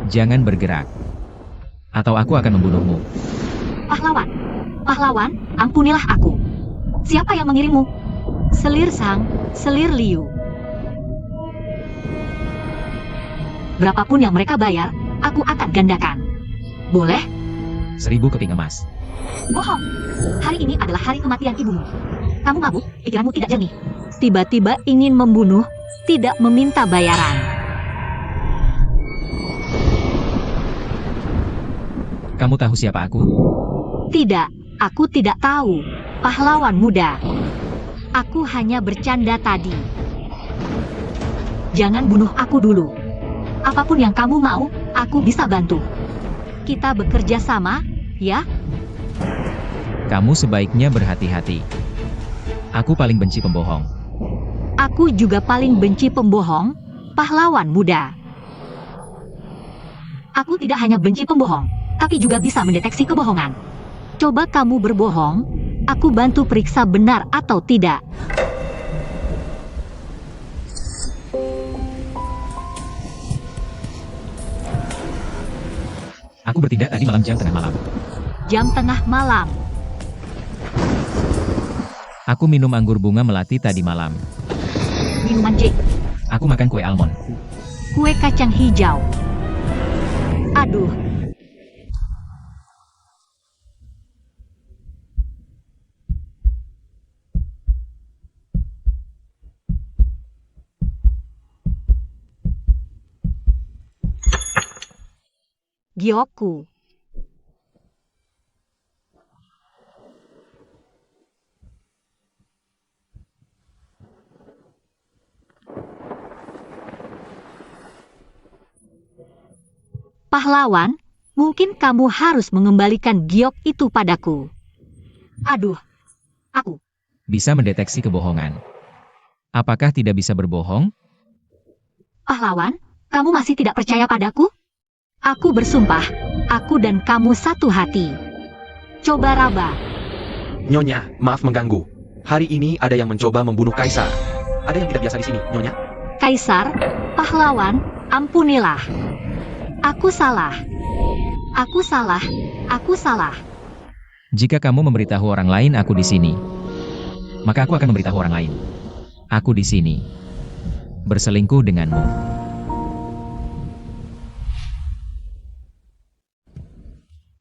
Jangan bergerak, atau aku akan membunuhmu. Pahlawan, pahlawan, ampunilah aku. Siapa yang mengirimmu? Selir Sang, Selir Liu. Berapapun yang mereka bayar, aku akan gandakan. Boleh? 1000 keping emas. Bohong. Hari ini adalah hari kematian ibumu. Kamu mabuk, pikiranmu tidak jernih. Tiba-tiba ingin membunuh, tidak meminta bayaran. Kamu tahu siapa aku? Tidak, aku tidak tahu. Pahlawan muda. Aku hanya bercanda tadi. Jangan bunuh aku dulu. Apapun yang kamu mau, aku bisa bantu. Kita bekerja sama, ya? Kamu sebaiknya berhati-hati. Aku paling benci pembohong. Aku juga paling benci pembohong, pahlawan muda. Aku tidak hanya benci pembohong, tapi juga bisa mendeteksi kebohongan. Coba kamu berbohong, aku bantu periksa benar atau tidak. Aku bertindak tadi malam jam tengah malam. Jam tengah malam. Aku minum anggur bunga melati tadi malam. Minuman J. Aku makan kue almond. Kue kacang hijau. Aduh. Gyoku. Pahlawan, mungkin kamu harus mengembalikan giok itu padaku. Aduh, aku. Bisa mendeteksi kebohongan. Apakah tidak bisa berbohong? Pahlawan, kamu masih tidak percaya padaku? Aku bersumpah, aku dan kamu satu hati. Coba raba. Nyonya, maaf mengganggu. Hari ini ada yang mencoba membunuh Kaisar. Ada yang tidak biasa di sini, Nyonya? Kaisar, pahlawan, ampunilah. Aku salah. Aku salah. Aku salah. Jika kamu memberitahu orang lain aku di sini, maka aku akan memberitahu orang lain. Aku di sini. Berselingkuh denganmu.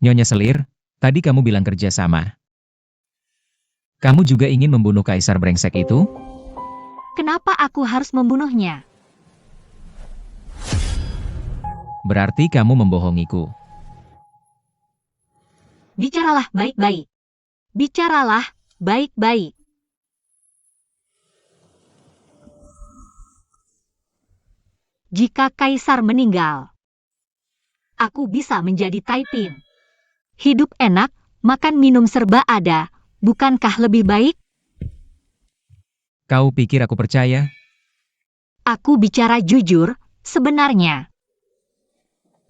Nyonya Selir, tadi kamu bilang kerja sama. Kamu juga ingin membunuh Kaisar brengsek itu? Kenapa aku harus membunuhnya? Berarti kamu membohongiku. Bicaralah baik-baik. Bicaralah baik-baik. Jika Kaisar meninggal, aku bisa menjadi Taipin. Hidup enak, makan minum serba ada, bukankah lebih baik? Kau pikir aku percaya? Aku bicara jujur, sebenarnya.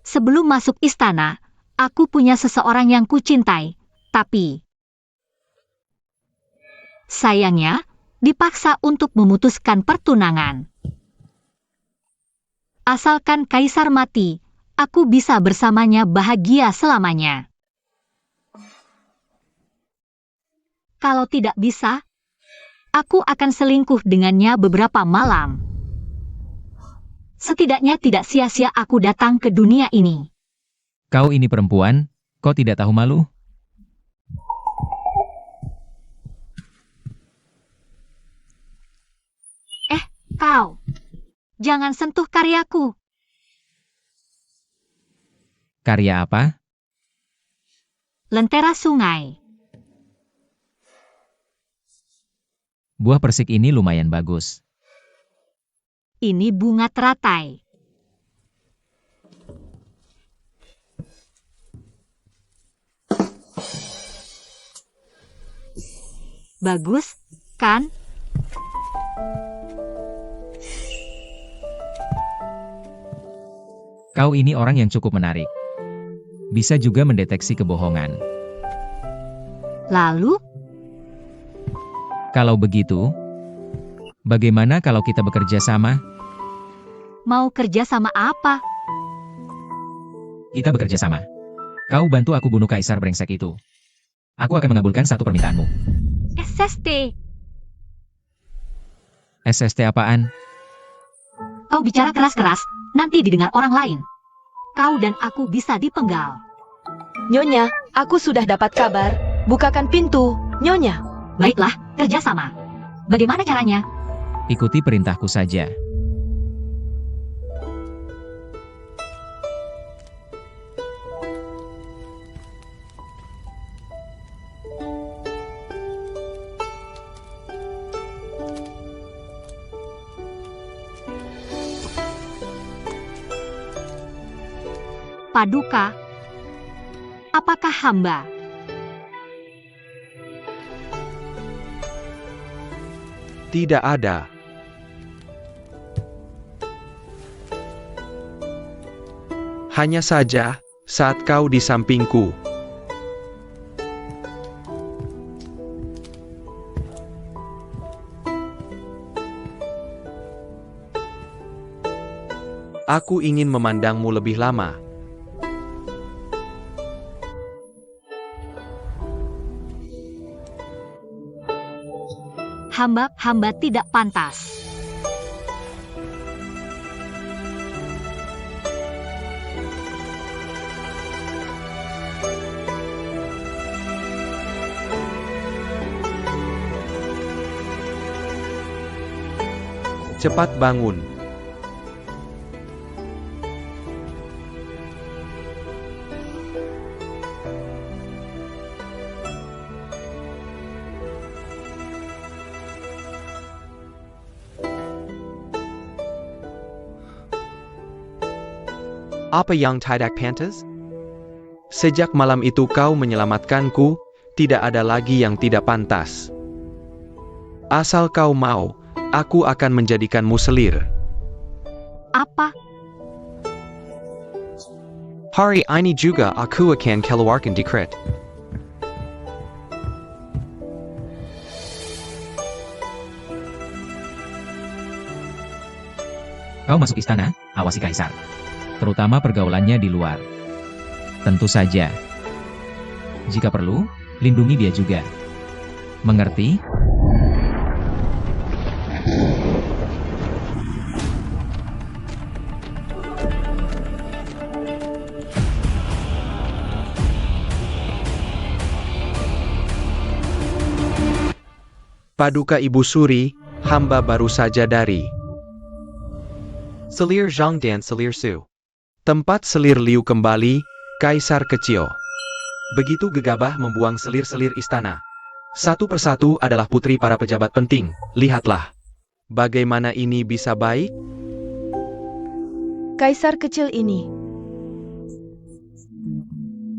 Sebelum masuk istana, aku punya seseorang yang kucintai, tapi sayangnya, dipaksa untuk memutuskan pertunangan. Asalkan Kaisar mati, aku bisa bersamanya bahagia selamanya. Kalau tidak bisa, aku akan selingkuh dengannya beberapa malam. Setidaknya tidak sia-sia aku datang ke dunia ini. Kau ini perempuan, kau tidak tahu malu? Kau, jangan sentuh karyaku. Karya apa? Lentera sungai. Buah persik ini lumayan bagus. Ini bunga teratai. Bagus, kan? Kau ini orang yang cukup menarik. Bisa juga mendeteksi kebohongan. Lalu, Kalau begitu, bagaimana kalau kita bekerja sama? mau kerja sama apa? Kita bekerja sama. Kau bantu aku bunuh kaisar brengsek itu. Aku akan mengabulkan satu permintaanmu. SST. SST apaan? Kau bicara keras-keras, nanti didengar orang lain. Kau dan aku bisa dipenggal. Nyonya, aku sudah dapat kabar. Bukakan pintu, Nyonya. Baiklah, kerjasama. Bagaimana caranya? Ikuti perintahku saja. Paduka. Apakah hamba? Tidak ada. Hanya saja, saat kau di sampingku. Aku ingin memandangmu lebih lama. Hamba tidak pantas. Cepat bangun. Apa yang tidak pantas? Sejak malam itu kau menyelamatkanku, tidak ada lagi yang tidak pantas. Asal kau mau, aku akan menjadikanmu selir. Apa? Hari ini juga aku akan keluarkan dekret. Kau masuk istana, awasi kaisar. Terutama pergaulannya di luar. Tentu saja. Jika perlu, lindungi dia juga. Mengerti? Paduka Ibu Suri, hamba baru saja dari Selir Zhang dan Selir Su. Tempat Selir Liu kembali, Kaisar Kecil. Begitu gegabah membuang selir-selir istana. Satu persatu adalah putri para pejabat penting, lihatlah. Bagaimana ini bisa baik? Kaisar kecil ini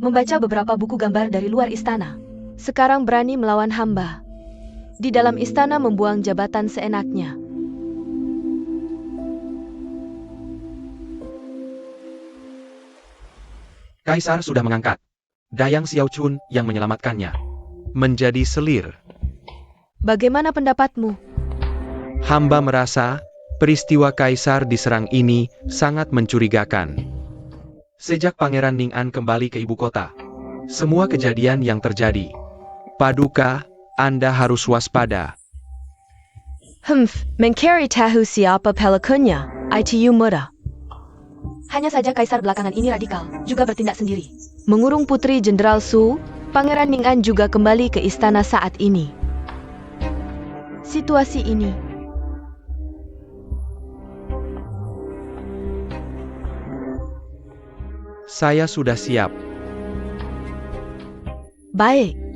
membaca beberapa buku gambar dari luar istana. Sekarang berani melawan hamba. Di dalam istana membuang jabatan seenaknya. Kaisar sudah mengangkat Dayang Xiaochun yang menyelamatkannya menjadi selir. Bagaimana pendapatmu? Hamba merasa peristiwa Kaisar diserang ini sangat mencurigakan. Sejak Pangeran Ning'an kembali ke ibu kota, semua kejadian yang terjadi. Paduka, Anda harus waspada. Mencari tahu siapa pelakunya, itu mudah. Hanya saja Kaisar belakangan ini radikal, juga bertindak sendiri. Mengurung Putri Jenderal Su, Pangeran Ning'an juga kembali ke istana saat ini. Situasi ini Saya sudah siap. baik.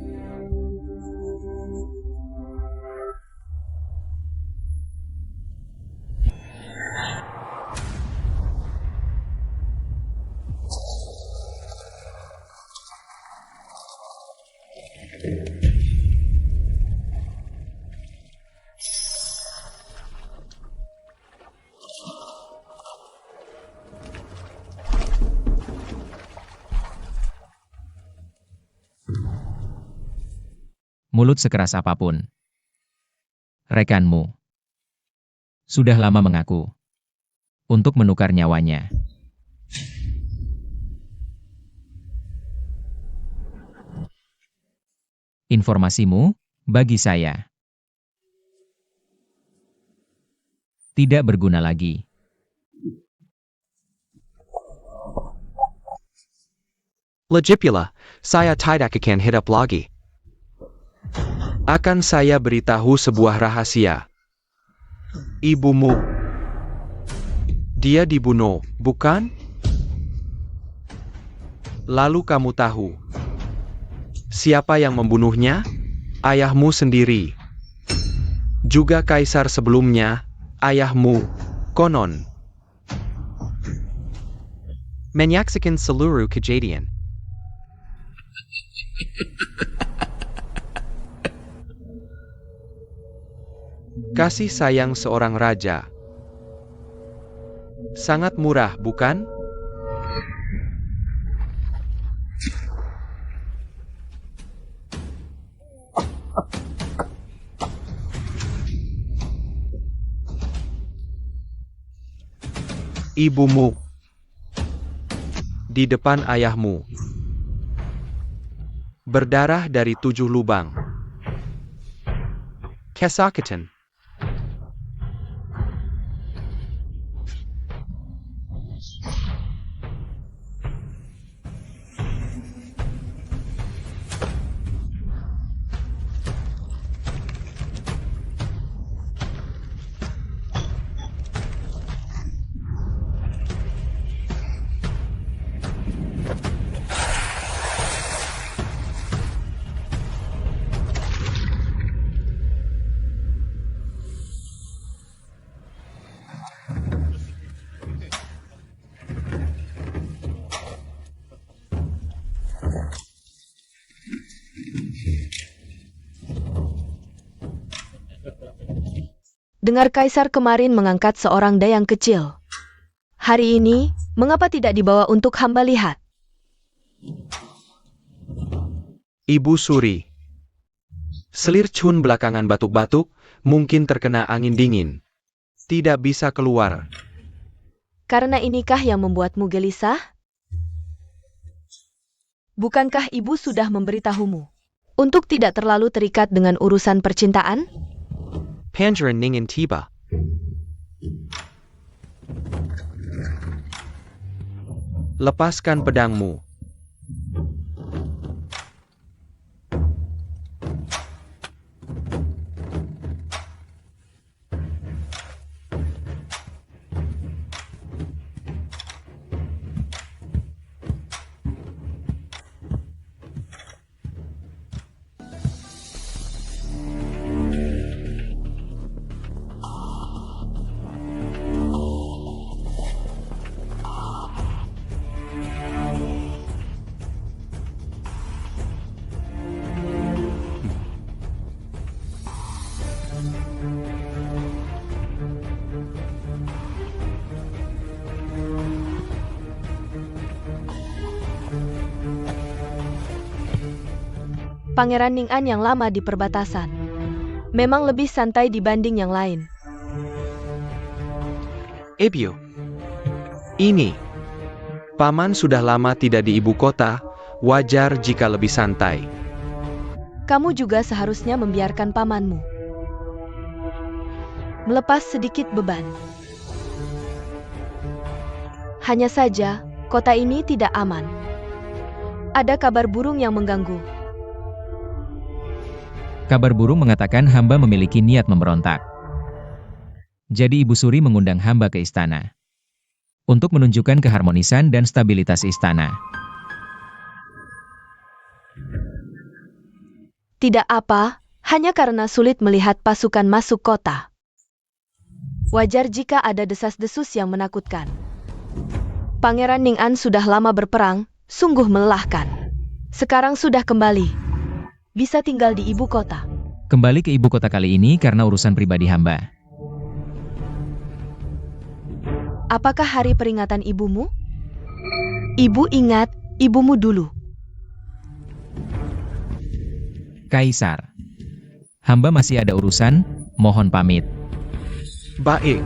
Mulut sekeras apapun. Rekanmu sudah lama mengaku untuk menukar nyawanya. Informasimu, bagi saya, tidak berguna lagi. Lagipula, saya tidak akan hidup lagi. Akan saya beritahu sebuah rahasia. Ibumu. Dia dibunuh, bukan? Lalu kamu tahu siapa yang membunuhnya? Ayahmu sendiri. Juga kaisar sebelumnya, ayahmu, konon. Menyaksikan seluruh kejadian. Kasih sayang seorang raja. Sangat murah, bukan? Ibumu. Di depan ayahmu. Berdarah dari 7 lubang. Kesakatan. Dengar kaisar kemarin mengangkat seorang dayang kecil. Hari ini, mengapa tidak dibawa untuk hamba lihat? Ibu Suri. Selir Chun belakangan batuk-batuk, mungkin terkena angin dingin. Tidak bisa keluar. Karena inikah yang membuatmu gelisah? Bukankah ibu sudah memberitahumu untuk tidak terlalu terikat dengan urusan percintaan? Pangeran Ningin tiba. Lepaskan pedangmu. Pangeran Ning'an yang lama di perbatasan memang lebih santai dibanding yang lain. Ibu. Ini. Paman sudah lama tidak di ibu kota, wajar jika lebih santai. Kamu juga seharusnya membiarkan pamanmu melepas sedikit beban. Hanya saja, kota ini tidak aman. Ada kabar burung yang mengganggu. Kabar burung mengatakan hamba memiliki niat memberontak. Jadi Ibu Suri mengundang hamba ke istana untuk menunjukkan keharmonisan dan stabilitas istana. Tidak apa, hanya karena sulit melihat pasukan masuk kota. Wajar jika ada desas-desus yang menakutkan. Pangeran Ning'an sudah lama berperang, sungguh melelahkan. Sekarang sudah kembali. Bisa tinggal di ibu kota. Kembali ke ibu kota kali ini karena urusan pribadi hamba. Apakah hari peringatan ibumu? Ibu ingat ibumu dulu. Kaisar. Hamba masih ada urusan, mohon pamit. Baik.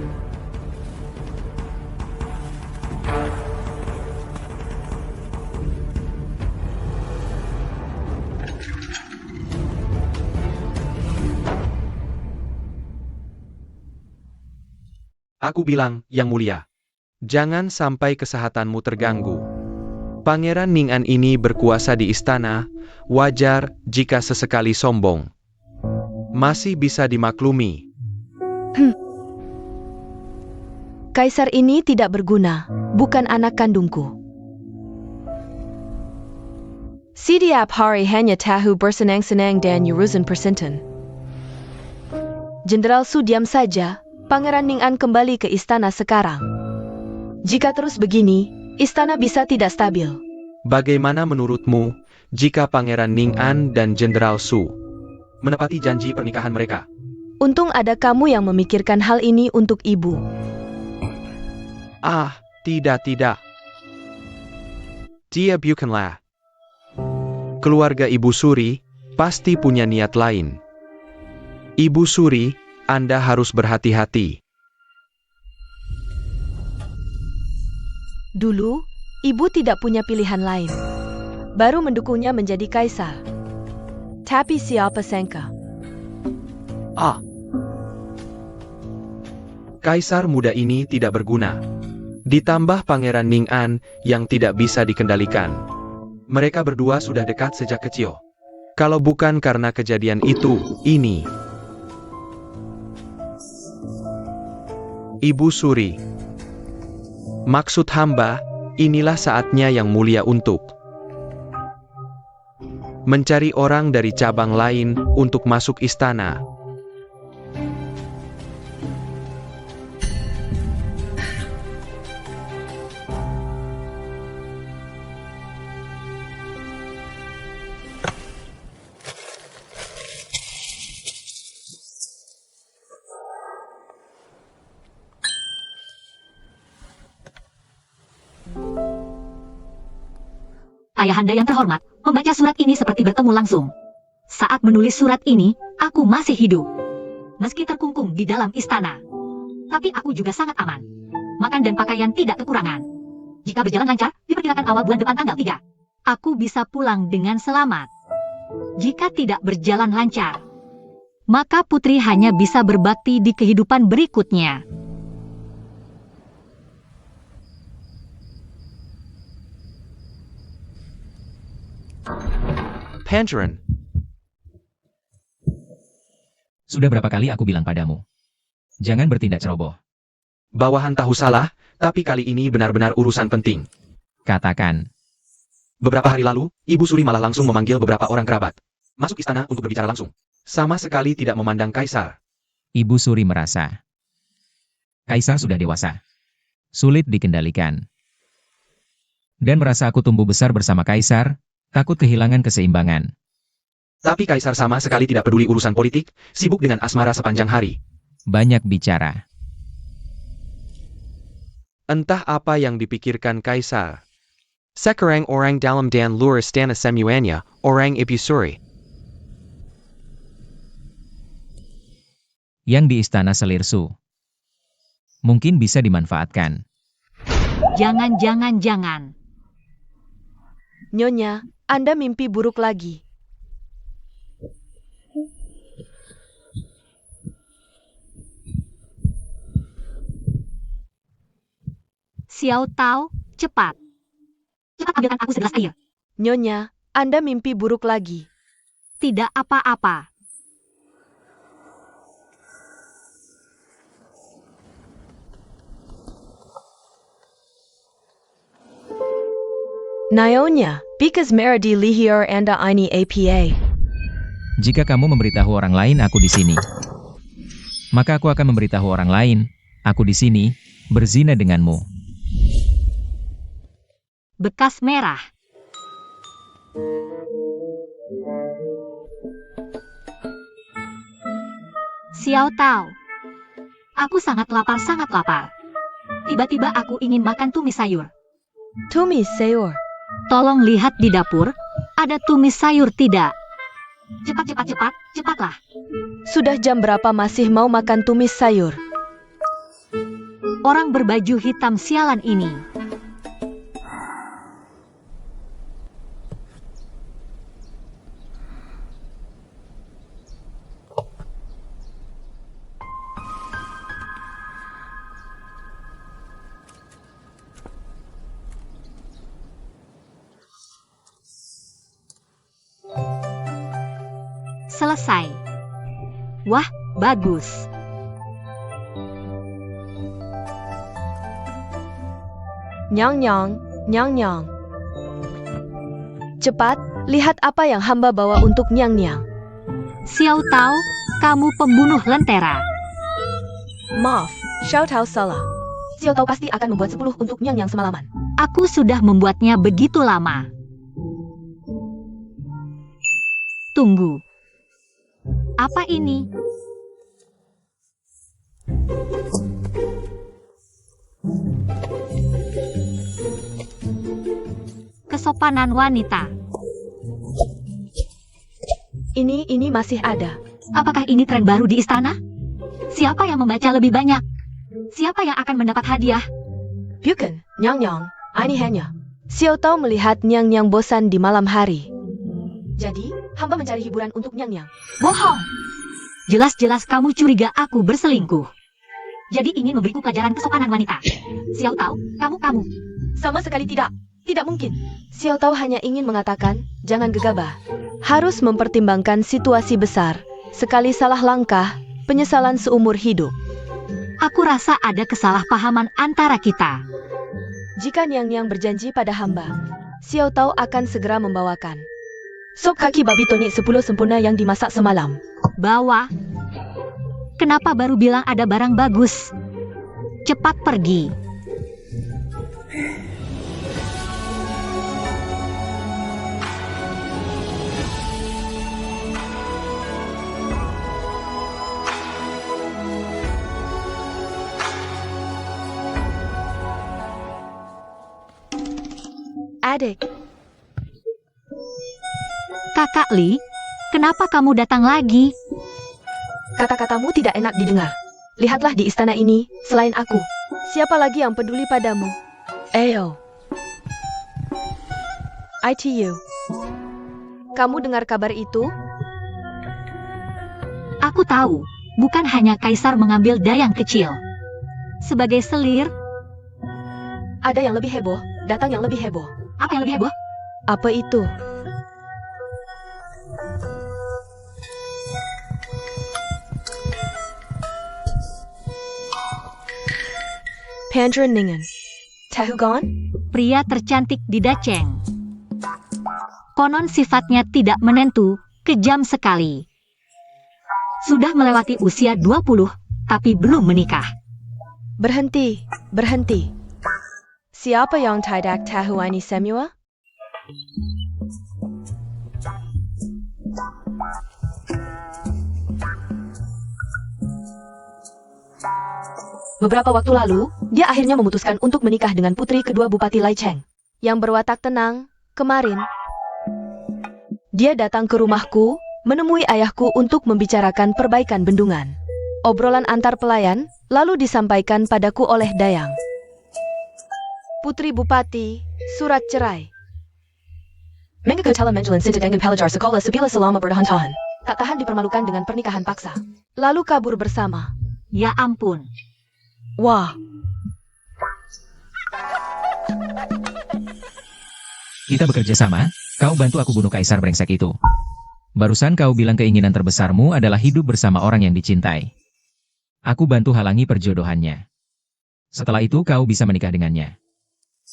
Aku bilang, Yang Mulia. Jangan sampai kesehatanmu terganggu. Pangeran Ning'an ini berkuasa di istana, wajar jika sesekali sombong. Masih bisa dimaklumi. Kaisar ini tidak berguna, bukan anak kandungku. Setiap hari hanya tahu bersenang-senang dan urusan persenten. Jenderal Su diam saja, Pangeran Ning'an kembali ke istana sekarang. Jika terus begini, istana bisa tidak stabil. Bagaimana menurutmu jika Pangeran Ning'an dan Jenderal Su menepati janji pernikahan mereka? Untung ada kamu yang memikirkan hal ini untuk ibu. Ah, tidak. Dia bukanlah. Keluarga Ibu Suri pasti punya niat lain. Ibu Suri, Anda harus berhati-hati. Dulu, ibu tidak punya pilihan lain. Baru mendukungnya menjadi kaisar. Tapi siapa sangka? Kaisar muda ini tidak berguna. Ditambah Pangeran Ning'an yang tidak bisa dikendalikan. Mereka berdua sudah dekat sejak kecil. Kalau bukan karena kejadian itu, ini. Ibu Suri. Maksud hamba, inilah saatnya yang mulia untuk mencari orang dari cabang lain untuk masuk istana. Ayahanda yang terhormat, membaca surat ini seperti bertemu langsung. Saat menulis surat ini, aku masih hidup. Meski terkungkung di dalam istana. Tapi aku juga sangat aman. Makan dan pakaian tidak kekurangan. Jika berjalan lancar, diperkirakan awal bulan depan tanggal 3. Aku bisa pulang dengan selamat. Jika tidak berjalan lancar, maka putri hanya bisa berbakti di kehidupan berikutnya. Pangeran, Sudah berapa kali aku bilang padamu? Jangan bertindak ceroboh. bawahan tahu salah, tapi kali ini benar-benar urusan penting. Katakan, Beberapa hari lalu, Ibu Suri malah langsung memanggil beberapa orang kerabat. Masuk istana untuk berbicara langsung. Sama sekali tidak memandang Kaisar. Ibu Suri merasa Kaisar sudah dewasa. Sulit dikendalikan. Dan merasa aku tumbuh besar bersama Kaisar, takut kehilangan keseimbangan. Tapi Kaisar sama sekali tidak peduli urusan politik, sibuk dengan asmara sepanjang hari. Banyak bicara. Entah apa yang dipikirkan Kaisar. Sekarang orang dalam dan luar istana semuanya, orang Ibu Suri. Yang di istana Selirsu. Mungkin bisa dimanfaatkan. Jangan. Nyonya, Anda mimpi buruk lagi. Xiao Tao, cepat. Cepat ambilkan aku segelas air. Nyonya, Anda mimpi buruk lagi. Tidak apa-apa. Nyonya, because Meradi Lihir Anda ini APA. Jika kamu memberitahu orang lain aku di sini, maka aku akan memberitahu orang lain, aku di sini, berzina denganmu. Bekas merah. Xiao Tao. Aku sangat lapar. Tiba-tiba aku ingin makan tumis sayur. Tumis sayur. Tolong lihat di dapur, ada tumis sayur tidak? Cepatlah. Sudah jam berapa masih mau makan tumis sayur? Orang berbaju hitam sialan ini. Selesai. Wah, bagus. Nyang Nyang, Nyang Nyang. Cepat, lihat apa yang hamba bawa untuk Nyang Nyang. Xiao Tao, kamu pembunuh lentera. Maaf, Xiao Tao salah. Xiao Tao pasti akan membuat 10 untuk Nyang Nyang semalaman. Aku sudah membuatnya begitu lama. Tunggu. Apa ini? Kesopanan wanita. Ini masih ada. Apakah ini tren baru di istana? Siapa yang membaca lebih banyak? Siapa yang akan mendapat hadiah? Bukan, Nyang Nyang. Ini hanya. Xiao Tao melihat Nyang Nyang bosan di malam hari. Jadi, hamba mencari hiburan untuk Nyang Nyang. Bohong! Jelas-jelas kamu curiga aku berselingkuh. Jadi ingin memberiku pelajaran kesopanan wanita. Xiao Tao, kamu. Sama sekali tidak. Tidak mungkin. Xiao Tao hanya ingin mengatakan, jangan gegabah. Harus mempertimbangkan situasi besar. Sekali salah langkah, penyesalan seumur hidup. Aku rasa ada kesalahpahaman antara kita. Jika Nyang Nyang berjanji pada hamba, Xiao Tao akan segera membawakan sop kaki babi tonik 10 sempurna yang dimasak semalam. Bawa. Kenapa baru bilang ada barang bagus? Cepat pergi. Adik, Kakak Li, kenapa kamu datang lagi? kata-katamu tidak enak didengar. Lihatlah di istana ini, selain aku, siapa lagi yang peduli padamu? Ayo. ITU. Kamu dengar kabar itu? Aku tahu, bukan hanya kaisar mengambil dayang kecil. Sebagai selir, Ada yang lebih heboh, datang yang lebih heboh. apa yang lebih heboh? Apa itu? Pandren Ningen. Tahugon? Pria tercantik di Daceng. Konon sifatnya tidak menentu, kejam sekali. Sudah melewati usia 20, tapi belum menikah. Berhenti, berhenti. Siapa yang tidak tahu ini semua? Beberapa waktu lalu, dia akhirnya memutuskan untuk menikah dengan putri kedua Bupati Lai Cheng. Yang berwatak tenang, kemarin. Dia datang ke rumahku, menemui ayahku untuk membicarakan perbaikan bendungan. Obrolan antar pelayan, lalu disampaikan padaku oleh Dayang. Putri Bupati, surat cerai. Mengikutala menjalan sinta dengan pelajar sekolah sebila selama bertahan-tahan. Tak tahan dipermalukan dengan pernikahan paksa. Lalu kabur bersama. Ya ampun. Wah, Kita bekerja sama, kau bantu aku bunuh kaisar brengsek itu. Barusan kau bilang keinginan terbesarmu adalah hidup bersama orang yang dicintai. Aku bantu halangi perjodohannya. Setelah itu kau bisa menikah dengannya.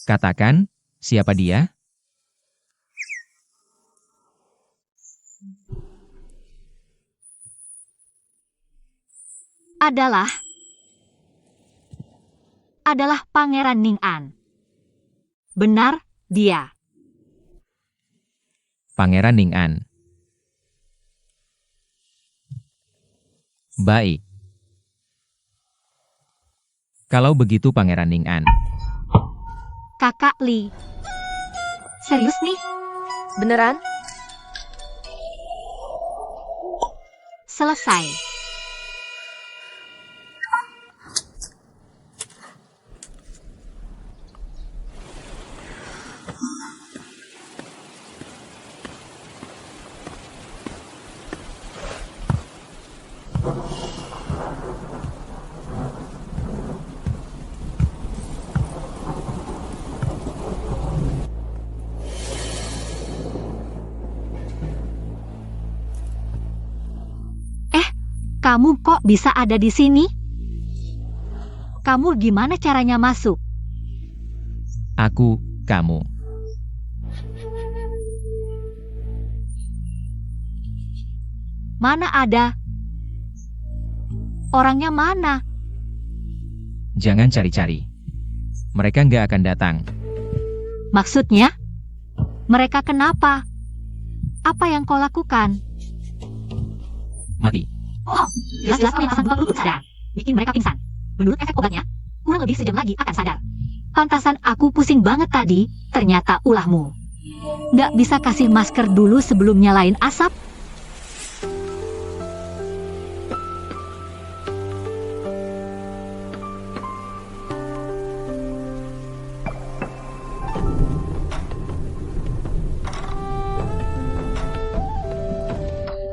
Katakan, siapa dia? Adalah Pangeran Ning-an. Benar, dia. Pangeran Ning-an. Baik. Kalau begitu Pangeran Ning-an. Kakak Li. Serius nih? beneran? Selesai. Kamu kok bisa ada di sini? Kamu gimana caranya masuk? Kamu. Mana ada? Orangnya mana? Jangan cari-cari. Mereka nggak akan datang. Maksudnya? Mereka kenapa? Apa yang kau lakukan? Mati. Oh, jelas-jelas kau yang pasang 20 sadar. Bikin mereka pingsan. Menurut efek obatnya, kurang lebih sejam lagi akan sadar. Pantasan aku pusing banget tadi, ternyata ulahmu. Nggak bisa kasih masker dulu sebelum nyalain asap?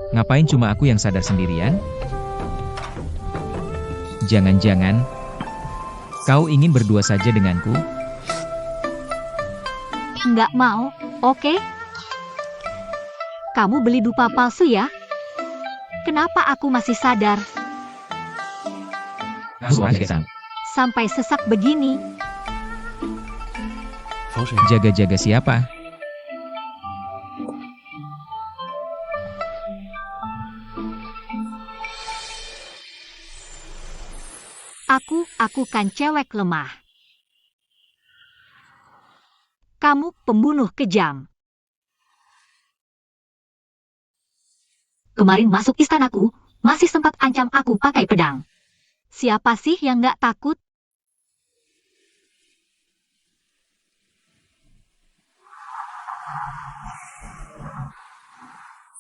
Ngapain cuma aku yang sadar sendirian? Jangan-jangan kau ingin berdua saja denganku? Nggak mau, oke? Kamu beli dupa palsu ya? Kenapa aku masih sadar? Sampai sesak begini. Jaga-jaga siapa? Aku kan cewek lemah. Kamu pembunuh kejam. Kemarin masuk istanaku, masih sempat ancam aku pakai pedang. Siapa sih yang nggak takut?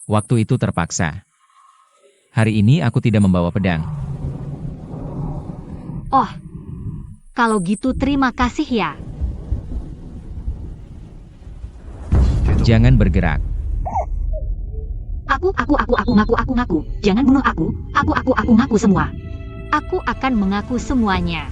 Waktu itu terpaksa. Hari ini aku tidak membawa pedang. Oh, kalau gitu terima kasih ya. Jangan bergerak. Aku ngaku. Jangan bunuh aku. Aku ngaku semua. Aku akan mengaku semuanya.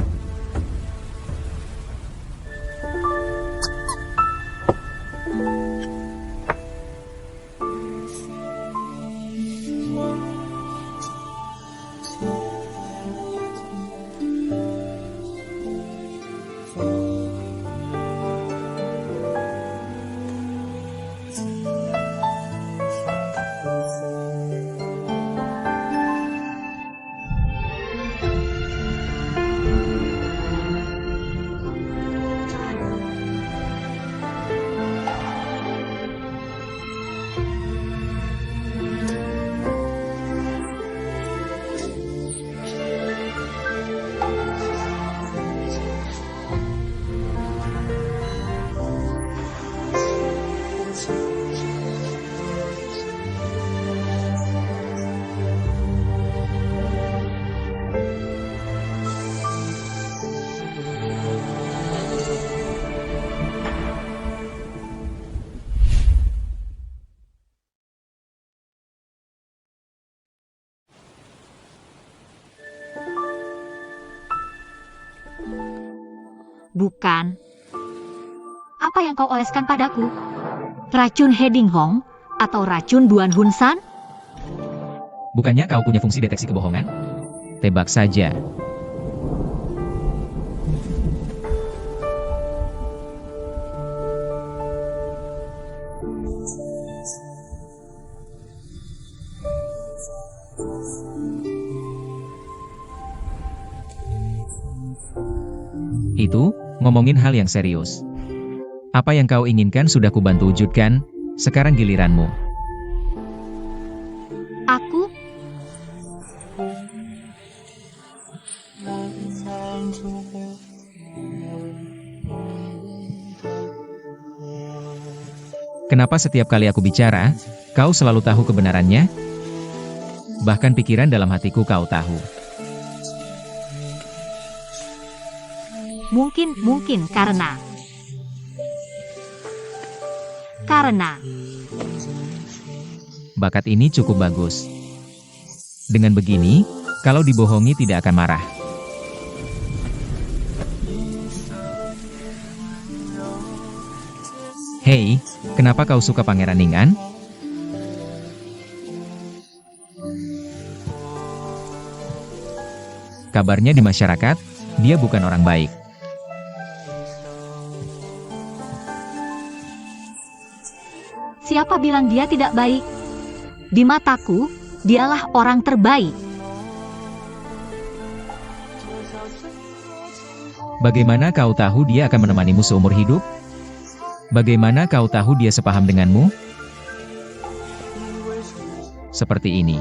Bukan. Apa yang kau oleskan padaku? Racun Heding Hong atau racun Duan Hun San? Bukannya kau punya fungsi deteksi kebohongan? Tebak saja. Itu, ngomongin hal yang serius. Apa yang kau inginkan sudah kubantu wujudkan, sekarang giliranmu. Aku? Kenapa setiap kali aku bicara, kau selalu tahu kebenarannya? Bahkan pikiran dalam hatiku kau tahu. Mungkin karena bakat ini cukup bagus. Dengan begini, kalau dibohongi tidak akan marah. Hei, kenapa kau suka Pangeran Ning An? Kabarnya di masyarakat, dia bukan orang baik. Siapa bilang dia tidak baik? Di mataku, dialah orang terbaik. Bagaimana kau tahu dia akan menemanimu seumur hidup? Bagaimana kau tahu dia sepaham denganmu? Seperti ini.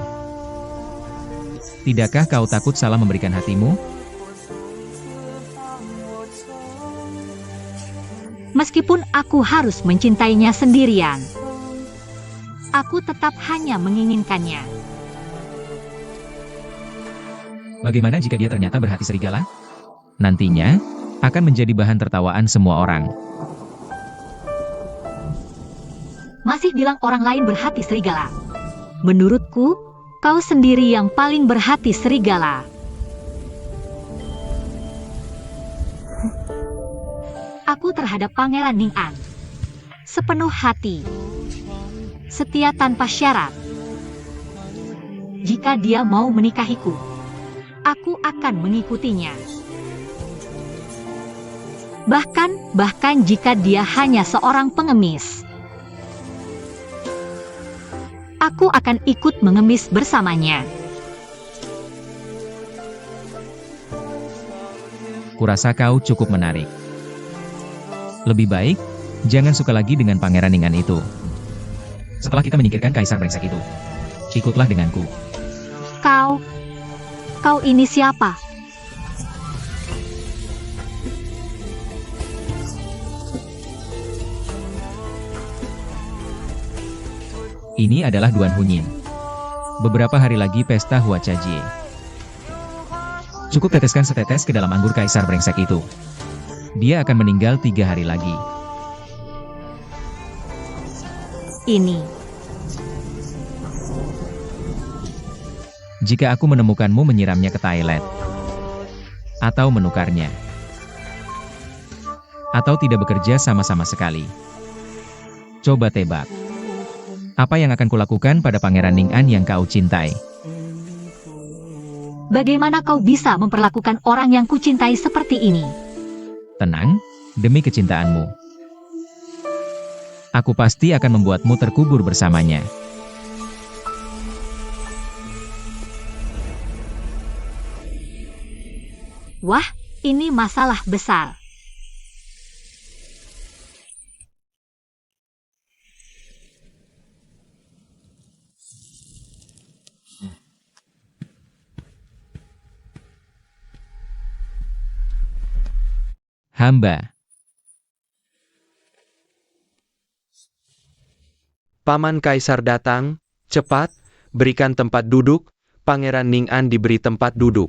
Tidakkah kau takut salah memberikan hatimu? Meskipun aku harus mencintainya sendirian, aku tetap hanya menginginkannya. Bagaimana jika dia ternyata berhati serigala? Nantinya, akan menjadi bahan tertawaan semua orang. Masih bilang orang lain berhati serigala. Menurutku, kau sendiri yang paling berhati serigala. Aku terhadap Pangeran Ning'an sepenuh hati, setia tanpa syarat. Jika dia mau menikahiku, aku akan mengikutinya. Bahkan jika dia hanya seorang pengemis, aku akan ikut mengemis bersamanya. Kurasa kau cukup menarik. Lebih baik, jangan suka lagi dengan Pangeran Ning'an itu. Setelah kita menyingkirkan kaisar brengsek itu, ikutlah denganku. Kau ini siapa? Ini adalah Duan Hunyin. Beberapa hari lagi pesta Hua Chajie. Cukup teteskan setetes ke dalam anggur kaisar brengsek itu. Dia akan meninggal 3 hari lagi. Ini. Jika aku menemukanmu menyiramnya ke toilet, atau menukarnya, atau tidak bekerja sama-sama sekali, coba tebak. Apa yang akan kulakukan pada Pangeran Ning'an yang kau cintai? Bagaimana kau bisa memperlakukan orang yang kucintai seperti ini? Tenang, demi kecintaanmu. Aku pasti akan membuatmu terkubur bersamanya. Wah, ini masalah besar. Hamba. Paman Kaisar datang, cepat, berikan tempat duduk, Pangeran Ning'an diberi tempat duduk.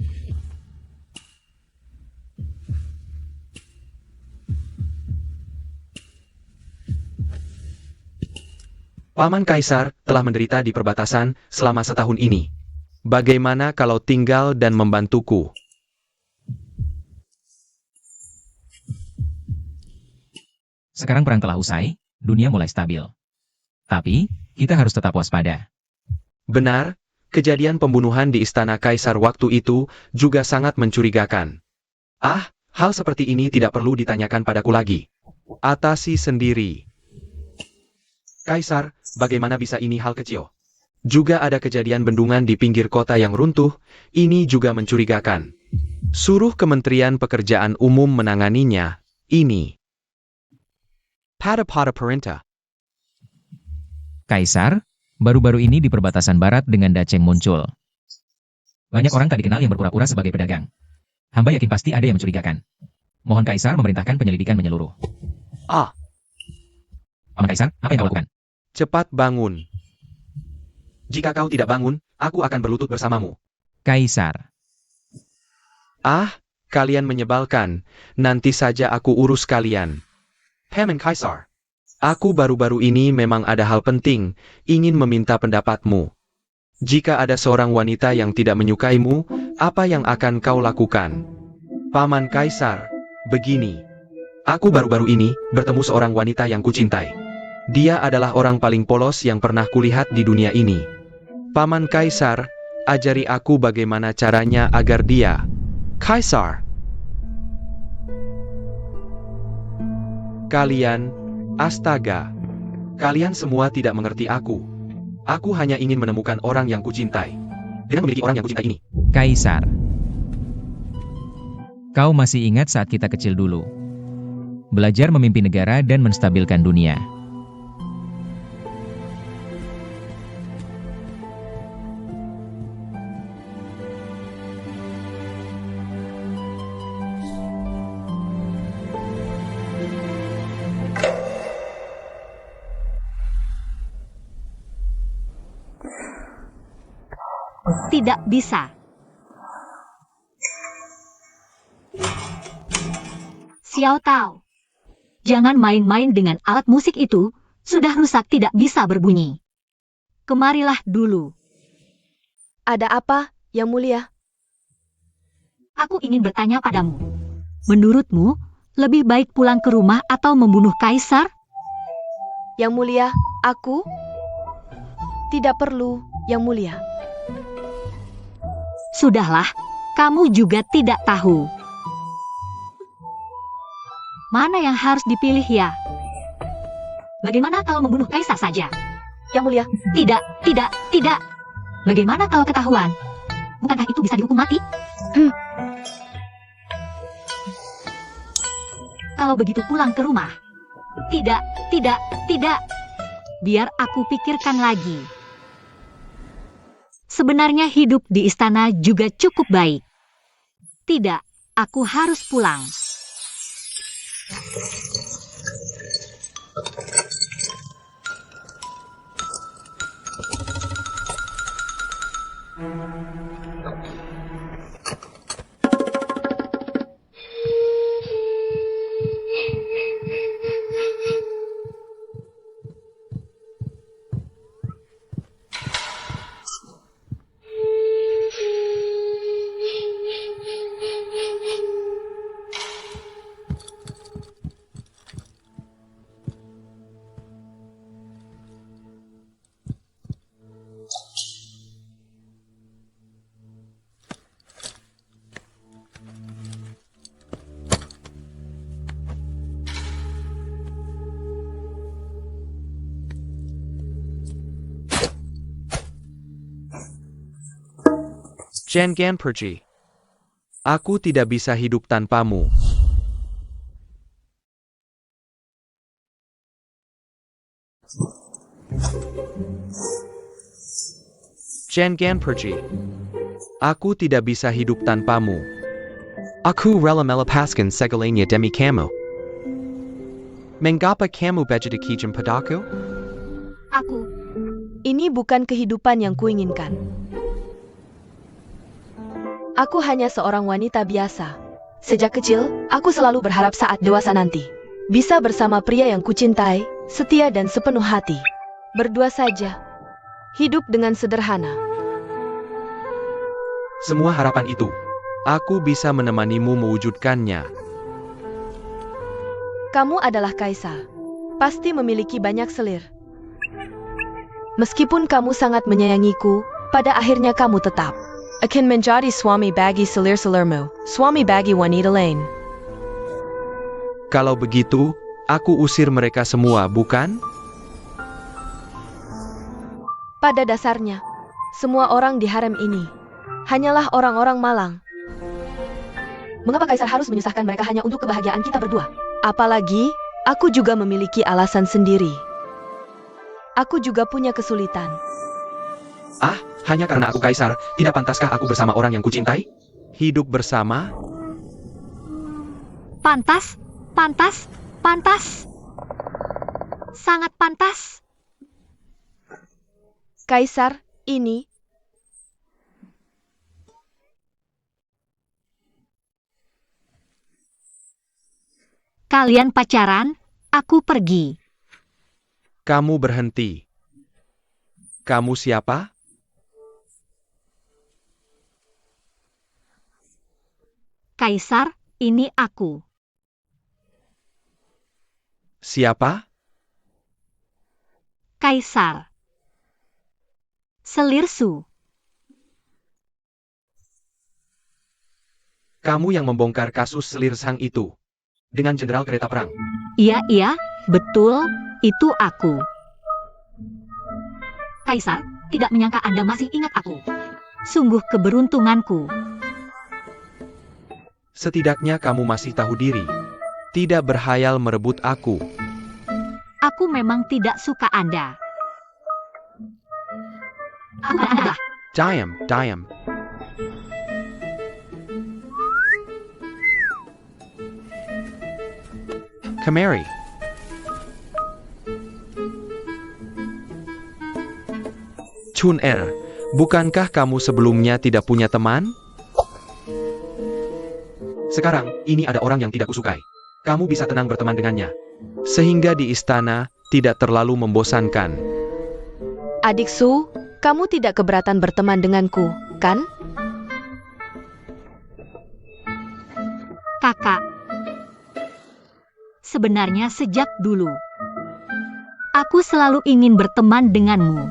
Paman Kaisar telah menderita di perbatasan selama setahun ini. Bagaimana kalau tinggal dan membantuku? Sekarang perang telah usai, dunia mulai stabil. Tapi, kita harus tetap waspada. Benar, kejadian pembunuhan di istana Kaisar waktu itu juga sangat mencurigakan. Ah, hal seperti ini tidak perlu ditanyakan padaku lagi. Atasi sendiri. Kaisar, bagaimana bisa ini hal kecil? Juga ada kejadian bendungan di pinggir kota yang runtuh, ini juga mencurigakan. Suruh Kementerian Pekerjaan Umum menanganinya, ini. Pada perintah. Kaisar, baru-baru ini di perbatasan barat dengan Daceng muncul. Banyak orang tak dikenal yang berpura-pura sebagai pedagang. Hamba yakin pasti ada yang mencurigakan. Mohon Kaisar memerintahkan penyelidikan menyeluruh. Paman Kaisar, apa yang kau lakukan? Cepat bangun. Jika kau tidak bangun, aku akan berlutut bersamamu. Kaisar. Ah, kalian menyebalkan. Nanti saja aku urus kalian. Paman Kaisar. Aku baru-baru ini memang ada hal penting, ingin meminta pendapatmu. Jika ada seorang wanita yang tidak menyukaimu, apa yang akan kau lakukan? Paman Kaisar, begini. Aku baru-baru ini bertemu seorang wanita yang kucintai. Dia adalah orang paling polos yang pernah kulihat di dunia ini. Paman Kaisar, ajari aku bagaimana caranya agar dia Kaisar. Kalian, astaga. Kalian semua tidak mengerti aku. Aku hanya ingin menemukan orang yang kucintai. Dengan memiliki orang yang kucintai ini. Kaisar. Kau masih ingat saat kita kecil dulu? Belajar memimpin negara dan menstabilkan dunia. Tidak bisa. Xiao Tao. Jangan main-main dengan alat musik itu, sudah rusak tidak bisa berbunyi. Kemarilah dulu. Ada apa, Yang Mulia? Aku ingin bertanya padamu. Menurutmu, lebih baik pulang ke rumah atau membunuh Kaisar? Yang Mulia, aku? Tidak perlu, Yang Mulia. Sudahlah, kamu juga tidak tahu. Mana yang harus dipilih ya? Bagaimana kalau membunuh Kaisar saja? Yang Mulia, Tidak, tidak, tidak. Bagaimana kalau ketahuan? Bukankah itu bisa dihukum mati? Kalau begitu pulang ke rumah. Tidak, tidak, tidak. Biar aku pikirkan lagi. Sebenarnya hidup di istana juga cukup baik. Tidak, aku harus pulang. Jangan pergi. Aku tidak bisa hidup tanpamu. Jangan pergi. Aku tidak bisa hidup tanpamu. Aku rela melepaskan segalanya demi kamu. Mengapa kamu begitu kejam padaku? Aku, ini bukan kehidupan yang kuinginkan. Aku hanya seorang wanita biasa. Sejak kecil, aku selalu berharap saat dewasa nanti bisa bersama pria yang kucintai, setia dan sepenuh hati. Berdua saja. Hidup dengan sederhana. Semua harapan itu, aku bisa menemanimu mewujudkannya. Kamu adalah kaisar. Pasti memiliki banyak selir. Meskipun kamu sangat menyayangiku, pada akhirnya kamu tetap akan menjadi suami bagi selir-selirmu, suami bagi wanita lain. Kalau begitu, aku usir mereka semua, bukan? Pada dasarnya, semua orang di harem ini hanyalah orang-orang malang. Mengapa kaisar harus menyusahkan mereka hanya untuk kebahagiaan kita berdua? Apalagi, aku juga memiliki alasan sendiri. Aku juga punya kesulitan. Ah, hanya karena aku kaisar, tidak pantaskah aku bersama orang yang kucintai? Hidup bersama? pantas, pantas, pantas. Sangat pantas. Kaisar, ini Kalian pacaran, aku pergi. Kamu berhenti. Kamu siapa? Kaisar, ini aku. Siapa? Kaisar. Selirsu. Kamu yang membongkar kasus selir sang itu. Dengan jenderal kereta perang. Iya, betul, itu aku. Kaisar, tidak menyangka Anda masih ingat aku. Sungguh keberuntunganku. Setidaknya kamu masih tahu diri. Tidak berhayal merebut aku. Aku memang tidak suka Anda. Aku Anda. Diam. Kemari. Chun bukankah kamu sebelumnya tidak punya teman? Sekarang, ini ada orang yang tidak kusukai. Kamu bisa tenang berteman dengannya. Sehingga di istana, tidak terlalu membosankan. Adik Su, kamu tidak keberatan berteman denganku, kan? Kakak. Sebenarnya sejak dulu, aku selalu ingin berteman denganmu.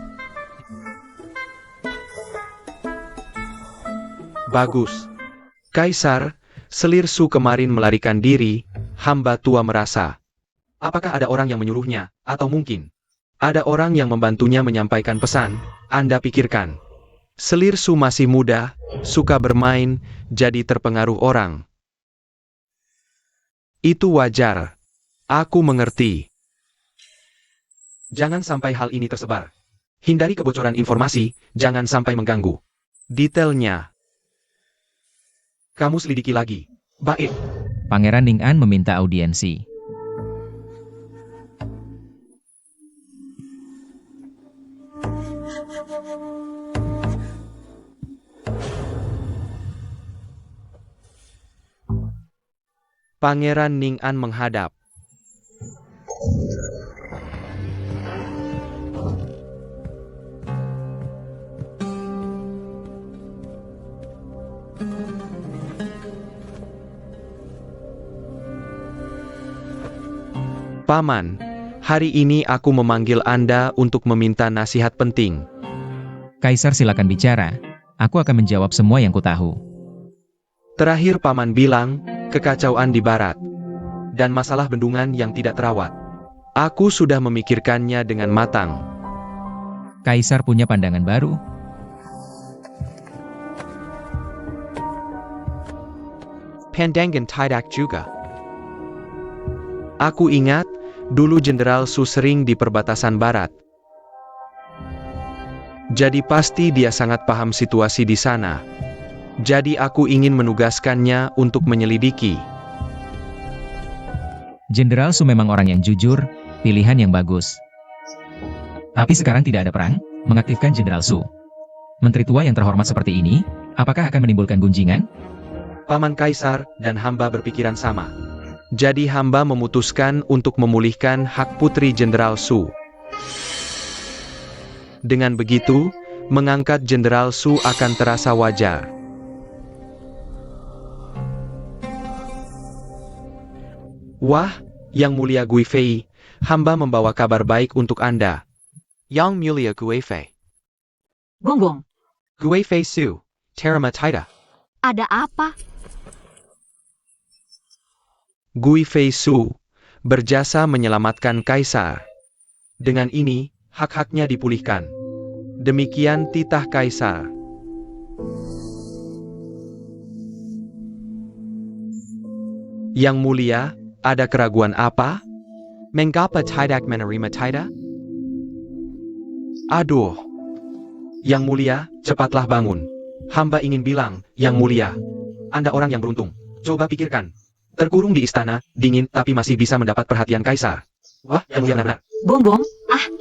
Bagus. Kaisar, selir Su kemarin melarikan diri, hamba tua merasa. Apakah ada orang yang menyuruhnya, atau mungkin ada orang yang membantunya menyampaikan pesan? Anda pikirkan. Selir Su masih muda, suka bermain, jadi terpengaruh orang. Itu wajar. Aku mengerti. Jangan sampai hal ini tersebar. Hindari kebocoran informasi, jangan sampai mengganggu. Detailnya. Kamu selidiki lagi. Baik. Pangeran Ning'an meminta audiensi. Pangeran Ning'an menghadap. Paman, hari ini aku memanggil Anda untuk meminta nasihat penting. Kaisar silakan bicara. Aku akan menjawab semua yang kutahu. Terakhir Paman bilang, kekacauan di barat. Dan masalah bendungan yang tidak terawat. Aku sudah memikirkannya dengan matang. Kaisar punya pandangan baru. Pandangan tidak juga. Aku ingat, dulu Jenderal Su sering di perbatasan barat. Jadi pasti dia sangat paham situasi di sana. Jadi aku ingin menugaskannya untuk menyelidiki. Jenderal Su memang orang yang jujur, pilihan yang bagus. Tapi sekarang tidak ada perang, mengaktifkan Jenderal Su. Menteri tua yang terhormat seperti ini, apakah akan menimbulkan gunjingan? Paman Kaisar dan hamba berpikiran sama. Jadi hamba memutuskan untuk memulihkan hak putri Jenderal Su. Dengan begitu, mengangkat Jenderal Su akan terasa wajar. Wah, Yang Mulia Guifei, hamba membawa kabar baik untuk Anda. Yang Mulia Guifei. Gonggong, Guifei Su, Terima Taida. ada apa? Guifei Su berjasa menyelamatkan Kaisar. Dengan ini, hak-haknya dipulihkan. Demikian titah Kaisar. Yang Mulia, ada keraguan apa? Mengapa tidak menerima Taida? Aduh. Yang Mulia, cepatlah bangun. Hamba ingin bilang, Yang Mulia, Anda orang yang beruntung. Coba pikirkan. Terkurung di istana, dingin tapi masih bisa mendapat perhatian Kaisar. Wah, Yang Mulia benar. Gonggong,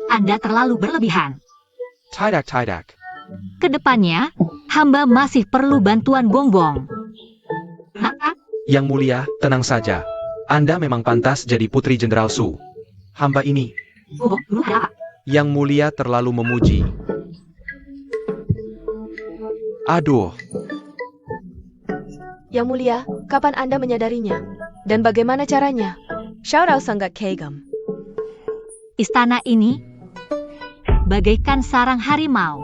Anda terlalu berlebihan. Tidak. Kedepannya, hamba masih perlu bantuan Gonggong. Yang Mulia, tenang saja. Anda memang pantas jadi putri Jenderal Su. Hamba ini. Yang Mulia terlalu memuji. Aduh. Yang Mulia, kapan Anda menyadarinya? Dan bagaimana caranya? Shout-out sangat kagum. Istana ini bagaikan sarang harimau.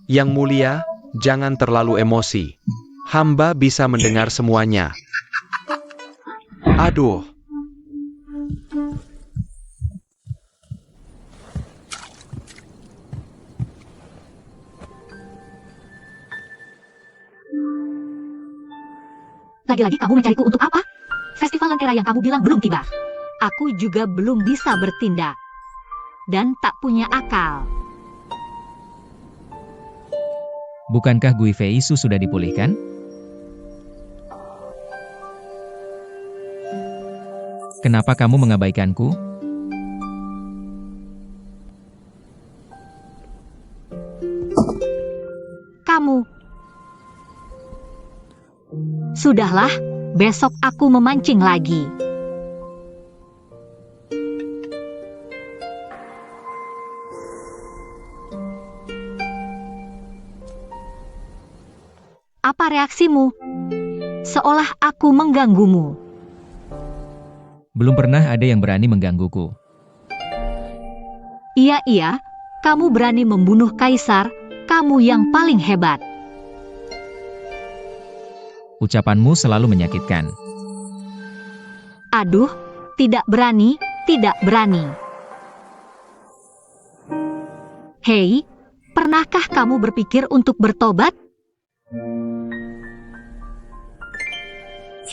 Yang Mulia, jangan terlalu emosi. Hamba bisa mendengar semuanya. Aduh. Lagi-lagi kamu mencariku untuk apa? Festival Lentera yang kamu bilang belum tiba. Aku juga belum bisa bertindak. Dan tak punya akal. Bukankah Gui Fei Su sudah dipulihkan? Kenapa kamu mengabaikanku? Kamu. Sudahlah, besok aku memancing lagi. Apa reaksimu? Seolah aku mengganggumu. Belum pernah ada yang berani menggangguku. Iya, kamu berani membunuh kaisar, kamu yang paling hebat. Ucapanmu selalu menyakitkan. Aduh, tidak berani, tidak berani. Hei, pernahkah kamu berpikir untuk bertobat?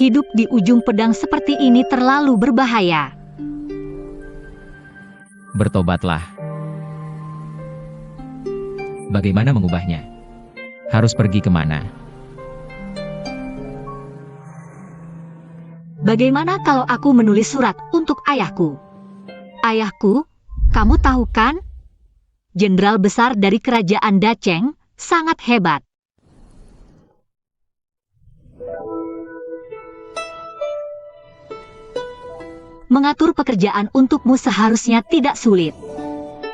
Hidup di ujung pedang seperti ini terlalu berbahaya. Bertobatlah. Bagaimana mengubahnya? Harus pergi kemana? Bagaimana kalau aku menulis surat untuk ayahku? Ayahku, kamu tahu kan? Jenderal besar dari kerajaan Dacheng, sangat hebat. Mengatur pekerjaan untukmu seharusnya tidak sulit.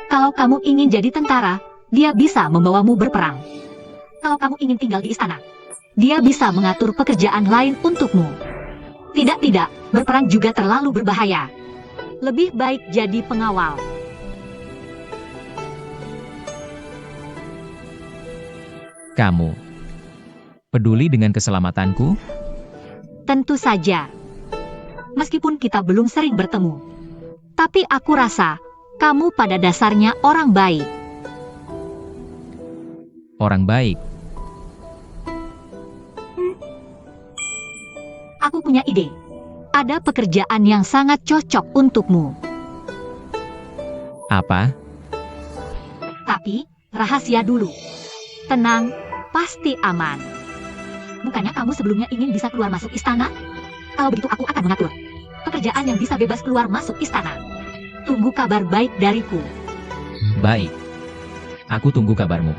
Kalau kamu ingin jadi tentara, dia bisa membawamu berperang. Kalau kamu ingin tinggal di istana, dia bisa mengatur pekerjaan lain untukmu. Tidak, berperang juga terlalu berbahaya. Lebih baik jadi pengawal. Kamu peduli dengan keselamatanku? Tentu saja. Meskipun kita belum sering bertemu. Tapi aku rasa, kamu pada dasarnya orang baik. Orang baik. Aku punya ide. Ada pekerjaan yang sangat cocok untukmu. Apa? Tapi, rahasia dulu. Tenang, pasti aman. Bukannya kamu sebelumnya ingin bisa keluar masuk istana? Kalau begitu aku akan mengatur pekerjaan yang bisa bebas keluar masuk istana. Tunggu kabar baik dariku. Baik. Aku tunggu kabarmu.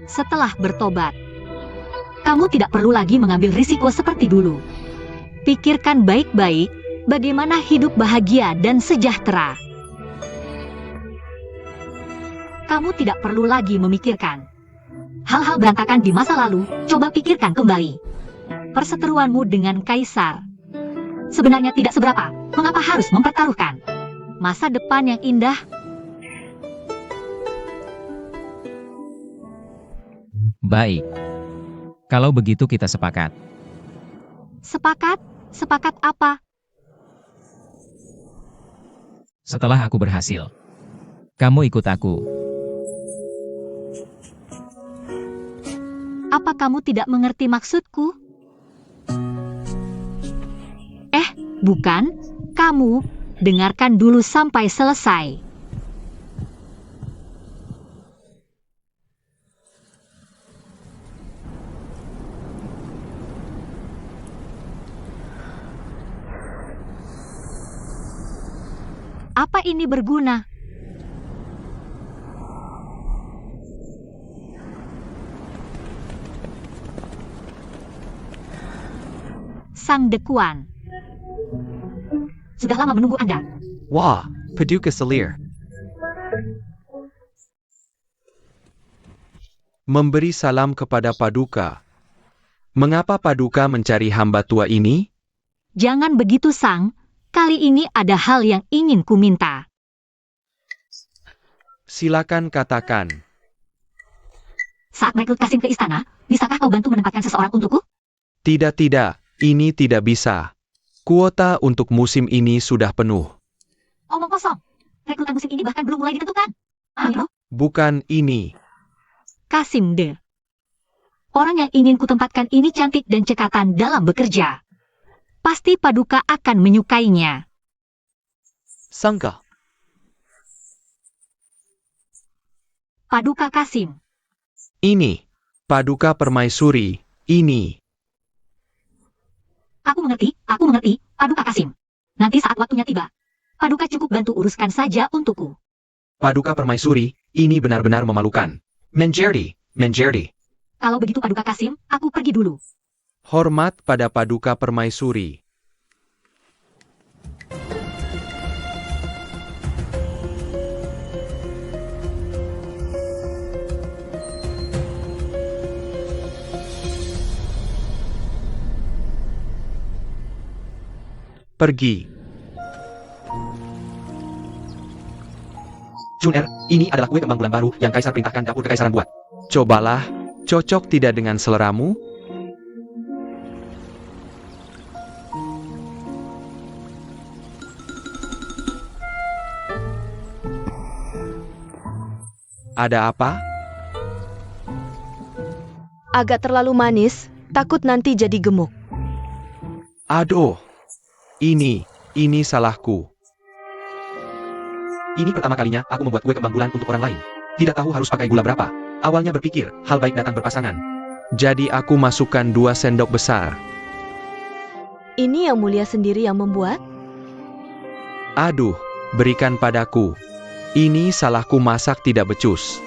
Setelah bertobat, kamu tidak perlu lagi mengambil risiko seperti dulu. Pikirkan baik-baik bagaimana hidup bahagia dan sejahtera. Kamu tidak perlu lagi memikirkan hal-hal berantakan di masa lalu. Coba pikirkan kembali. Perseteruanmu dengan kaisar sebenarnya tidak seberapa. Mengapa harus mempertaruhkan masa depan yang indah? Baik. Kalau begitu kita sepakat. Sepakat? Sepakat apa? Setelah aku berhasil, kamu ikut aku. Apa kamu tidak mengerti maksudku? Bukan, kamu dengarkan dulu sampai selesai. Apa ini berguna? Sang Dekuan. Sudah lama menunggu Anda. Wah, Paduka Selir. Memberi salam kepada Paduka. Mengapa Paduka mencari hamba tua ini? Jangan begitu, Sang. Kali ini ada hal yang ingin ku minta. Silakan katakan. Saat merekrut Kasim ke istana, bisakah kau bantu menempatkan seseorang untukku? Tidak, ini tidak bisa. Kuota untuk musim ini sudah penuh. Omong kosong. Rekrutan musim ini bahkan belum mulai ditentukan. Ayo, Bukan ini. Kasim De. Orang yang ingin kutempatkan ini cantik dan cekatan dalam bekerja. Pasti Paduka akan menyukainya. Sangka. Paduka Kasim. Ini. Paduka Permaisuri. Ini. Aku mengerti, Paduka Kasim. Nanti saat waktunya tiba, Paduka cukup bantu uruskan saja untukku. Paduka Permaisuri, ini benar-benar memalukan. Menjadi. Kalau begitu Paduka Kasim, aku pergi dulu. Hormat pada Paduka Permaisuri. Pergi. Juner, ini adalah kue kembang bulan baru yang Kaisar perintahkan dapur kekaisaran buat. Cobalah, cocok tidak dengan seleramu? Ada apa? Agak terlalu manis, takut nanti jadi gemuk. Aduh. Ini salahku. Ini pertama kalinya aku membuat kue kembang bulan untuk orang lain. Tidak tahu harus pakai gula berapa. Awalnya berpikir, hal baik datang berpasangan. Jadi aku masukkan 2 sendok besar. Ini yang mulia sendiri yang membuat? Aduh, berikan padaku. Ini salahku masak tidak becus.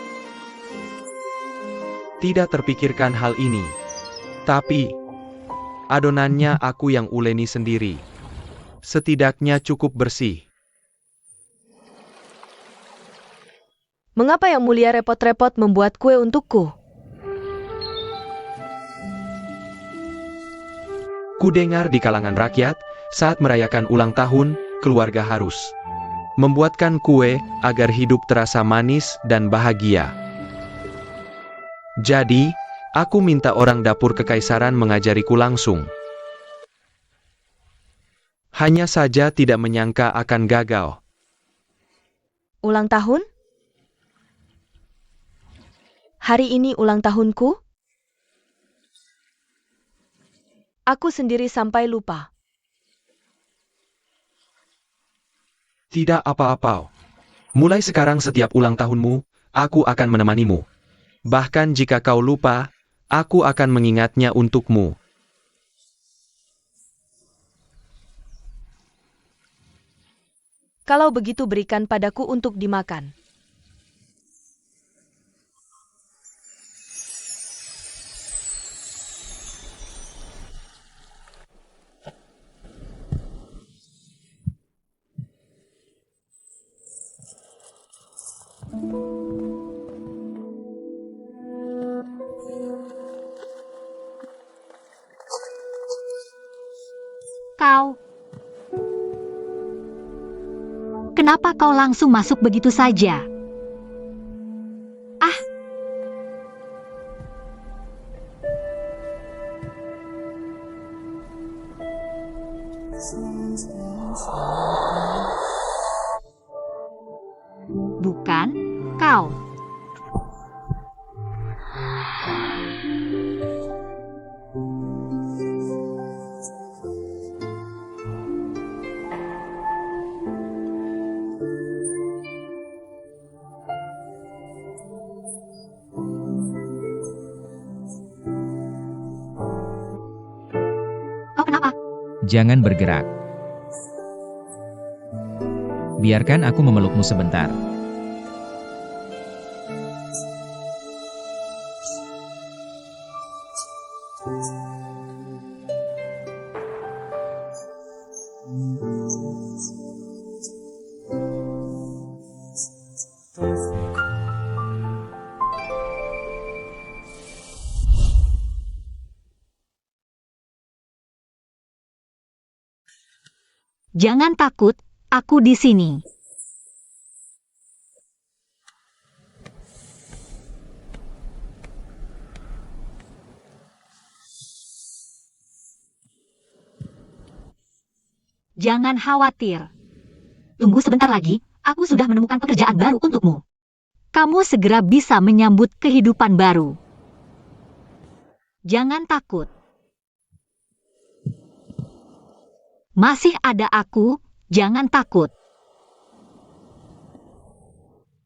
Tidak terpikirkan hal ini. Tapi, adonannya aku yang uleni sendiri. Setidaknya cukup bersih. Mengapa yang mulia repot-repot membuat kue untukku? Kudengar di kalangan rakyat, saat merayakan ulang tahun, keluarga harus membuatkan kue agar hidup terasa manis dan bahagia. Jadi, aku minta orang dapur kekaisaran mengajariku langsung. Hanya saja tidak menyangka akan gagal. Ulang tahun? Hari ini ulang tahunku? Aku sendiri sampai lupa. Tidak apa-apa. Mulai sekarang setiap ulang tahunmu, aku akan menemanimu. Bahkan jika kau lupa, aku akan mengingatnya untukmu. Kalau begitu berikan padaku untuk dimakan. Kau. Kenapa kau langsung masuk begitu saja? Ah. Bukan kau. Kau kenapa? Jangan bergerak. Biarkan aku memelukmu sebentar. Jangan takut, aku di sini. Jangan khawatir. Tunggu sebentar lagi, aku sudah menemukan pekerjaan baru untukmu. Kamu segera bisa menyambut kehidupan baru. Jangan takut. Masih ada aku, jangan takut.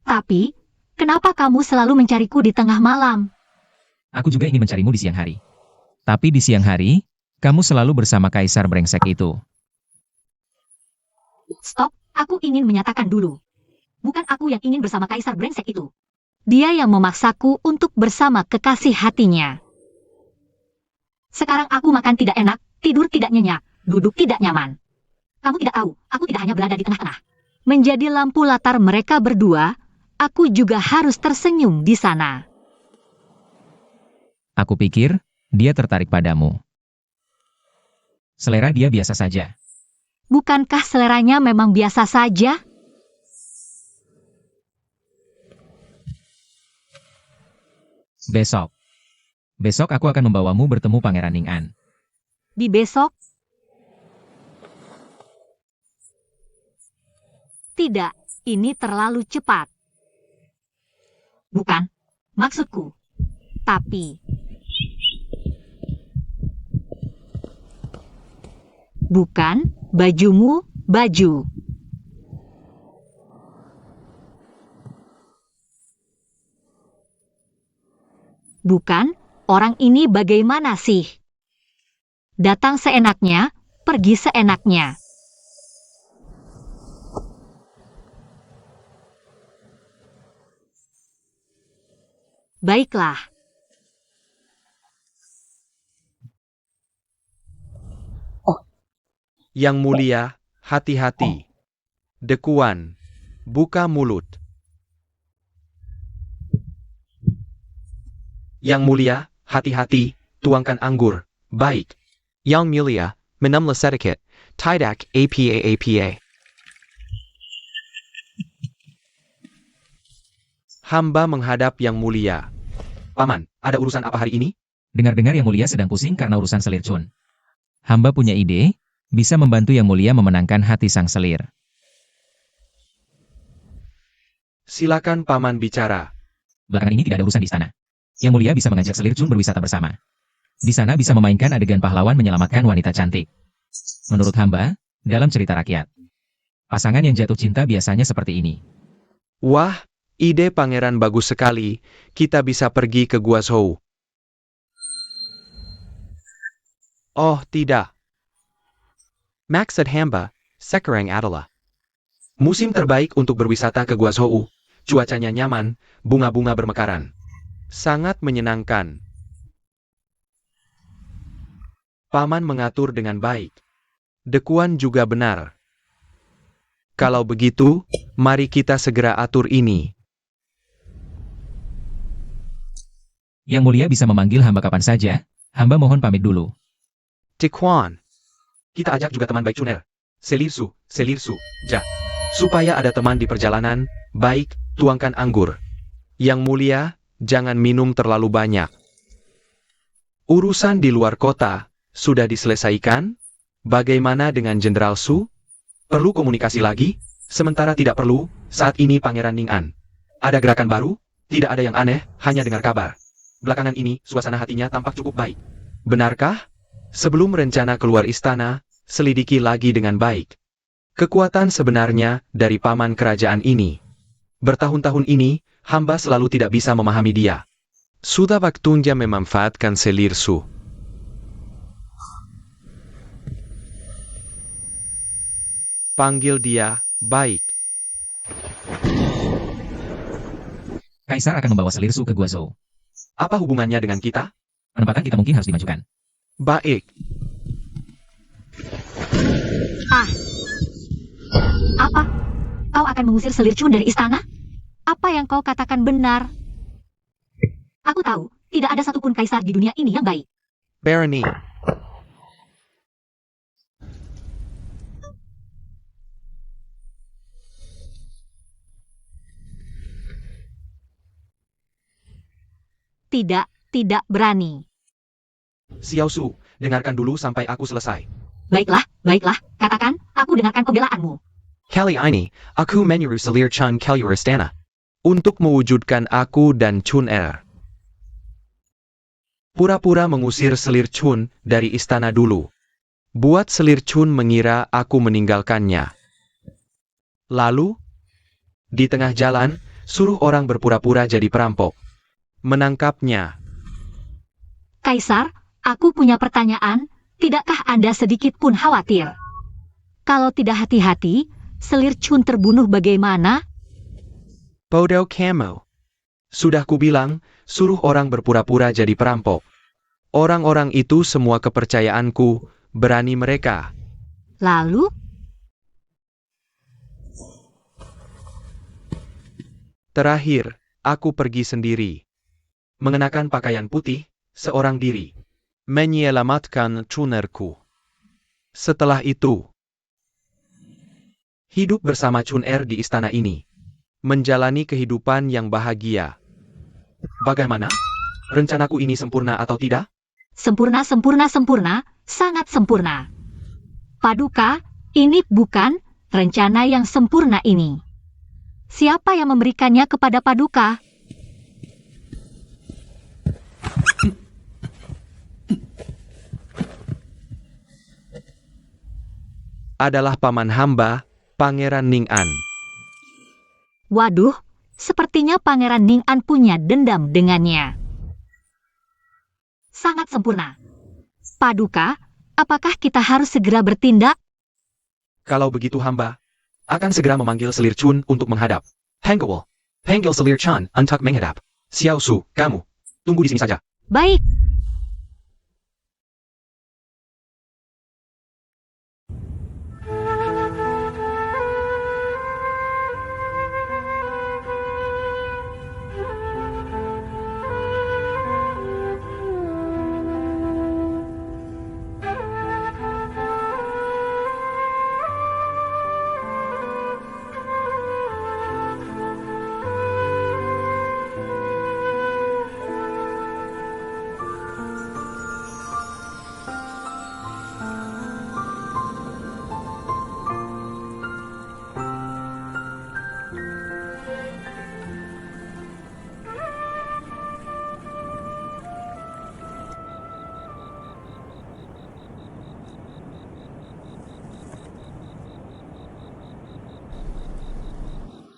Tapi, kenapa kamu selalu mencariku di tengah malam? Aku juga ingin mencarimu di siang hari. Tapi di siang hari, kamu selalu bersama kaisar brengsek itu. Stop, aku ingin menyatakan dulu. Bukan aku yang ingin bersama kaisar brengsek itu. Dia yang memaksaku untuk bersama kekasih hatinya. Sekarang aku makan tidak enak, tidur tidak nyenyak, duduk tidak nyaman. Kamu tidak tahu, aku tidak hanya berada di tengah-tengah. Menjadi lampu latar mereka berdua, aku juga harus tersenyum di sana. Aku pikir, dia tertarik padamu. Selera dia biasa saja. Bukankah seleranya memang biasa saja? Besok. Besok aku akan membawamu bertemu Pangeran Ning'an. Di besok? Tidak, ini terlalu cepat. Bukan, maksudku. Tapi. Bukan, bajumu, baju. Bukan, orang ini bagaimana sih? Datang seenaknya, pergi seenaknya. Baiklah. Yang mulia, hati-hati. Dekuan, buka mulut. Yang mulia, hati-hati, tuangkan anggur. Baik. Yang mulia, minumlah sedikit. Tidak apa. Hamba menghadap Yang Mulia. Paman, ada urusan apa hari ini? Dengar-dengar Yang Mulia sedang pusing karena urusan selir Chun. Hamba punya ide, bisa membantu Yang Mulia memenangkan hati sang selir. Silakan Paman bicara. Belakangan ini tidak ada urusan di istana. Yang Mulia bisa mengajak selir Chun berwisata bersama. Di sana bisa memainkan adegan pahlawan menyelamatkan wanita cantik. Menurut hamba, dalam cerita rakyat, pasangan yang jatuh cinta biasanya seperti ini. Wah, ide pangeran bagus sekali. Kita bisa pergi ke Gua Zhou. Oh, tidak. Maksud hamba, sekarang adalah Musim terbaik untuk berwisata ke Gua Zhou. Cuacanya nyaman, bunga-bunga bermekaran. Sangat menyenangkan. Paman mengatur dengan baik. Dekuan juga benar. Kalau begitu, mari kita segera atur ini. Yang Mulia bisa memanggil hamba kapan saja, hamba mohon pamit dulu. Dekuan. Kita ajak juga teman baik Cuner. Selirsu, ja. Supaya ada teman di perjalanan, baik, tuangkan anggur. Yang Mulia, jangan minum terlalu banyak. Urusan di luar kota, sudah diselesaikan? Bagaimana dengan Jenderal Su? Perlu komunikasi lagi? Sementara tidak perlu, saat ini Pangeran Ning'an. Ada gerakan baru? Tidak ada yang aneh, hanya dengar kabar. Belakangan ini, suasana hatinya tampak cukup baik. Benarkah? Sebelum rencana keluar istana, selidiki lagi dengan baik. Kekuatan sebenarnya dari paman kerajaan ini. Bertahun-tahun ini, hamba selalu tidak bisa memahami dia. Sudah waktunya memanfaatkan Selirsu. Panggil dia, baik. Kaisar akan membawa Selirsu ke Gua Zhou. Apa hubungannya dengan kita? Penempatan kita mungkin harus dimajukan. Baik. Apa? Kau akan mengusir selir Chun dari istana? Apa yang kau katakan benar? Aku tahu, tidak ada satupun kaisar di dunia ini yang baik. Barony. Tidak berani. Xiao Su, dengarkan dulu sampai aku selesai. Baiklah, katakan, aku dengarkan pembelaanmu. Kali ini, aku menyuruh Selir Chun keluar istana. Untuk mewujudkan aku dan Chun Er. Pura-pura mengusir Selir Chun dari istana dulu. Buat Selir Chun mengira aku meninggalkannya. Lalu, di tengah jalan, suruh orang berpura-pura jadi perampok. Menangkapnya. Kaisar, aku punya pertanyaan, tidakkah Anda sedikit pun khawatir? Kalau tidak hati-hati, Selir Chun terbunuh bagaimana? Bodoh kamu. Sudah kubilang, suruh orang berpura-pura jadi perampok. Orang-orang itu semua kepercayaanku, berani mereka. Lalu, Terakhir, aku pergi sendiri. Mengenakan pakaian putih, seorang diri. Menyelamatkan Chun-erku. Setelah itu, hidup bersama Chun-er di istana ini. Menjalani kehidupan yang bahagia. Bagaimana? Rencanaku ini sempurna atau tidak? sempurna, sangat sempurna. Paduka, ini bukan rencana yang sempurna ini. Siapa yang memberikannya kepada Paduka? Adalah paman hamba, Pangeran Ning-an. Waduh, sepertinya Pangeran Ning-an punya dendam dengannya. Sangat sempurna. Paduka, apakah kita harus segera bertindak? Kalau begitu hamba, akan segera memanggil Selir Chun untuk menghadap. Hanggewol, panggil Selir Chun untuk menghadap. Xiao Su, kamu, tunggu di sini saja. Baik.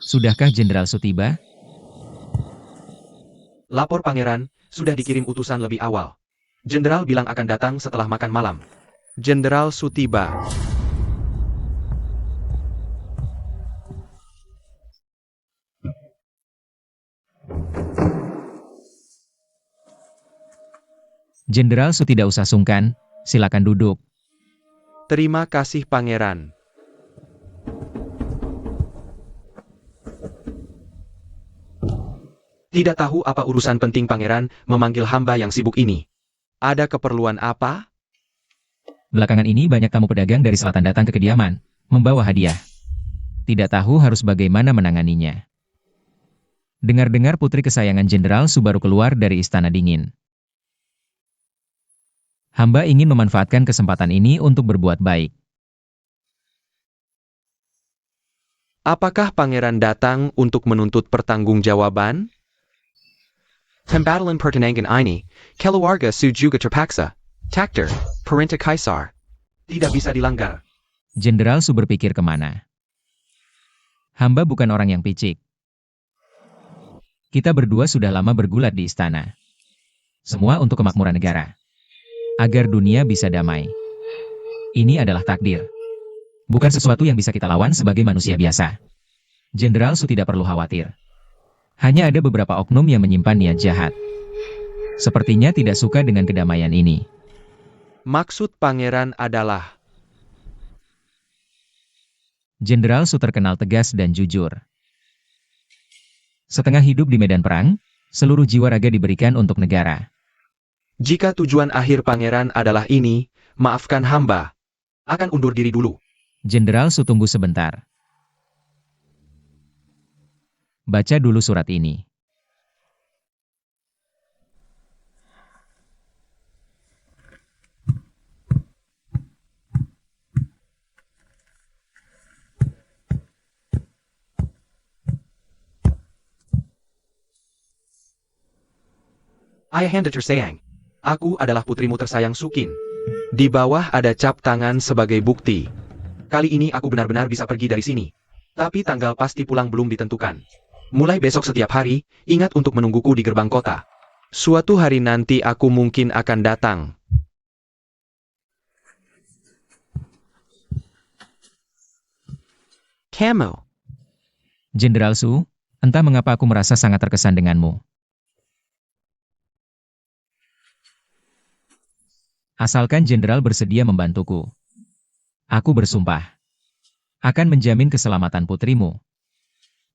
Sudahkah Jenderal Su tiba? Lapor pangeran, sudah dikirim utusan lebih awal. Jenderal bilang akan datang setelah makan malam. Jenderal Su tiba. Jenderal Su tidak usah sungkan, silakan duduk. Terima kasih pangeran. Tidak tahu apa urusan penting pangeran memanggil hamba yang sibuk ini. Ada keperluan apa? Belakangan ini banyak tamu pedagang dari selatan datang ke kediaman, membawa hadiah. Tidak tahu harus bagaimana menanganinya. Dengar-dengar putri kesayangan Jenderal Su baru keluar dari istana dingin. Hamba ingin memanfaatkan kesempatan ini untuk berbuat baik. Apakah pangeran datang untuk menuntut pertanggungjawaban? Pembatalan pertenangan ini, keluarga Su juga terpaksa. Takdir, perintah Kaisar. Tidak bisa dilanggar. Jenderal Su berpikir kemana. Hamba bukan orang yang picik. Kita berdua sudah lama bergulat di istana. Semua untuk kemakmuran negara. Agar dunia bisa damai. Ini adalah takdir. Bukan sesuatu yang bisa kita lawan sebagai manusia biasa. Jenderal Su tidak perlu khawatir. Hanya ada beberapa oknum yang menyimpan niat jahat. Sepertinya tidak suka dengan kedamaian ini. Maksud pangeran adalah Jenderal Su terkenal tegas dan jujur. Setengah hidup di medan perang, seluruh jiwa raga diberikan untuk negara. jika tujuan akhir pangeran adalah ini, maafkan hamba. Akan undur diri dulu. Jenderal Su tunggu sebentar. Baca dulu surat ini. Ayahandra tersayang. Aku adalah putrimu tersayang Sukin. Di bawah ada cap tangan sebagai bukti. Kali ini aku benar-benar bisa pergi dari sini. Tapi tanggal pasti pulang belum ditentukan. Mulai besok setiap hari, ingat untuk menungguku di gerbang kota. Suatu hari nanti aku mungkin akan datang. Camo. Jenderal Su, entah mengapa aku merasa sangat terkesan denganmu. Asalkan Jenderal bersedia membantuku. Aku bersumpah akan menjamin keselamatan putrimu.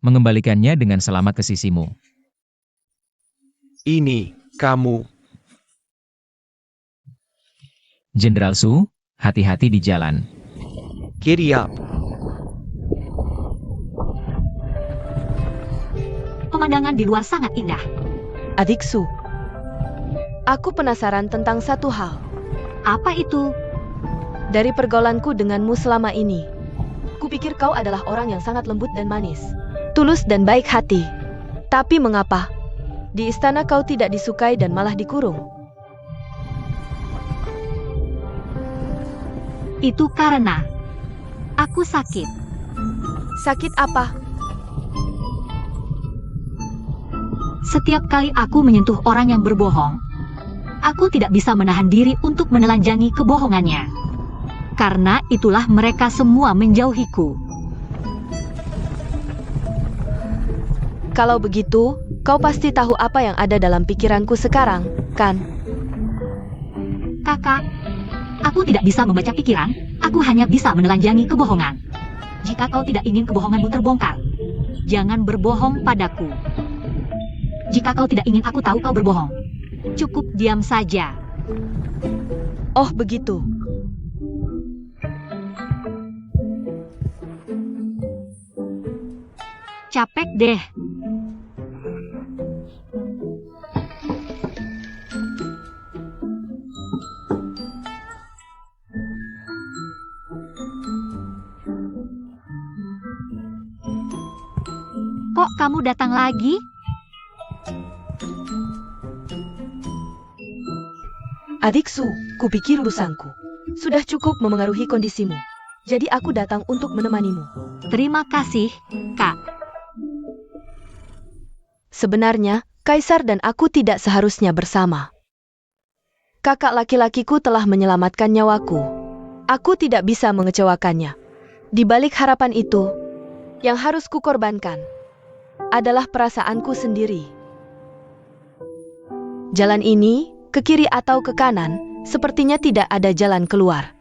Mengembalikannya dengan selamat ke sisimu. Ini, kamu. Jenderal Su, hati-hati di jalan. Giddy up. Pemandangan di luar sangat indah. Adik Su, aku penasaran tentang satu hal. Apa itu? Dari pergaulanku denganmu selama ini, kupikir kau adalah orang yang sangat lembut dan manis, tulus dan baik hati. Tapi mengapa di istana kau tidak disukai dan malah dikurung? Itu karena aku sakit. Sakit apa? Setiap kali aku menyentuh orang yang berbohong, aku tidak bisa menahan diri untuk menelanjangi kebohongannya. Karena itulah mereka semua menjauhiku. Kalau begitu, kau pasti tahu apa yang ada dalam pikiranku sekarang, kan? Kakak, aku tidak bisa membaca pikiran, aku hanya bisa menelanjangi kebohongan. Jika kau tidak ingin kebohonganmu terbongkar, jangan berbohong padaku. Jika kau tidak ingin aku tahu kau berbohong, cukup diam saja. Oh begitu. Capek deh. Kok kamu datang lagi? Adik Su, kupikir urusanku sudah cukup memengaruhi kondisimu. Jadi aku datang untuk menemanimu. Terima kasih, Kak. Sebenarnya, Kaisar dan aku tidak seharusnya bersama. Kakak laki-lakiku telah menyelamatkan nyawaku. Aku tidak bisa mengecewakannya. Di balik harapan itu, yang harus kukorbankan adalah perasaanku sendiri. Jalan ini, ke kiri atau ke kanan, sepertinya tidak ada jalan keluar.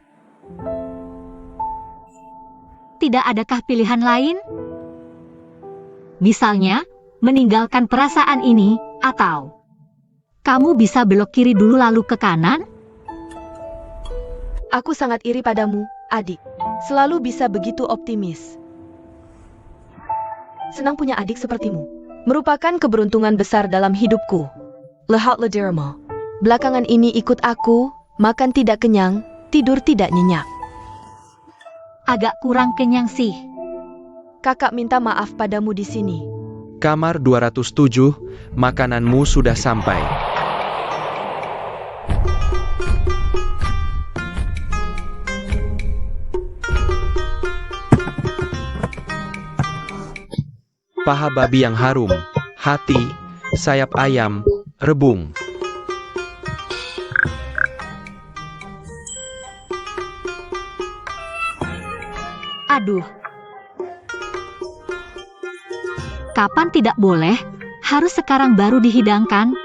Tidak adakah pilihan lain? Misalnya, meninggalkan perasaan ini, atau kamu bisa belok kiri dulu lalu ke kanan? Aku sangat iri padamu, adik. Selalu bisa begitu optimis. Senang punya adik sepertimu. Merupakan keberuntungan besar dalam hidupku. Lehat Lederma. Belakangan ini ikut aku, makan tidak kenyang, tidur tidak nyenyak. Agak kurang kenyang sih. Kakak minta maaf padamu di sini. Kamar 207, makananmu sudah sampai. Paha babi yang harum, hati, sayap ayam, rebung. Aduh. Kapan tidak boleh? Harus sekarang baru dihidangkan?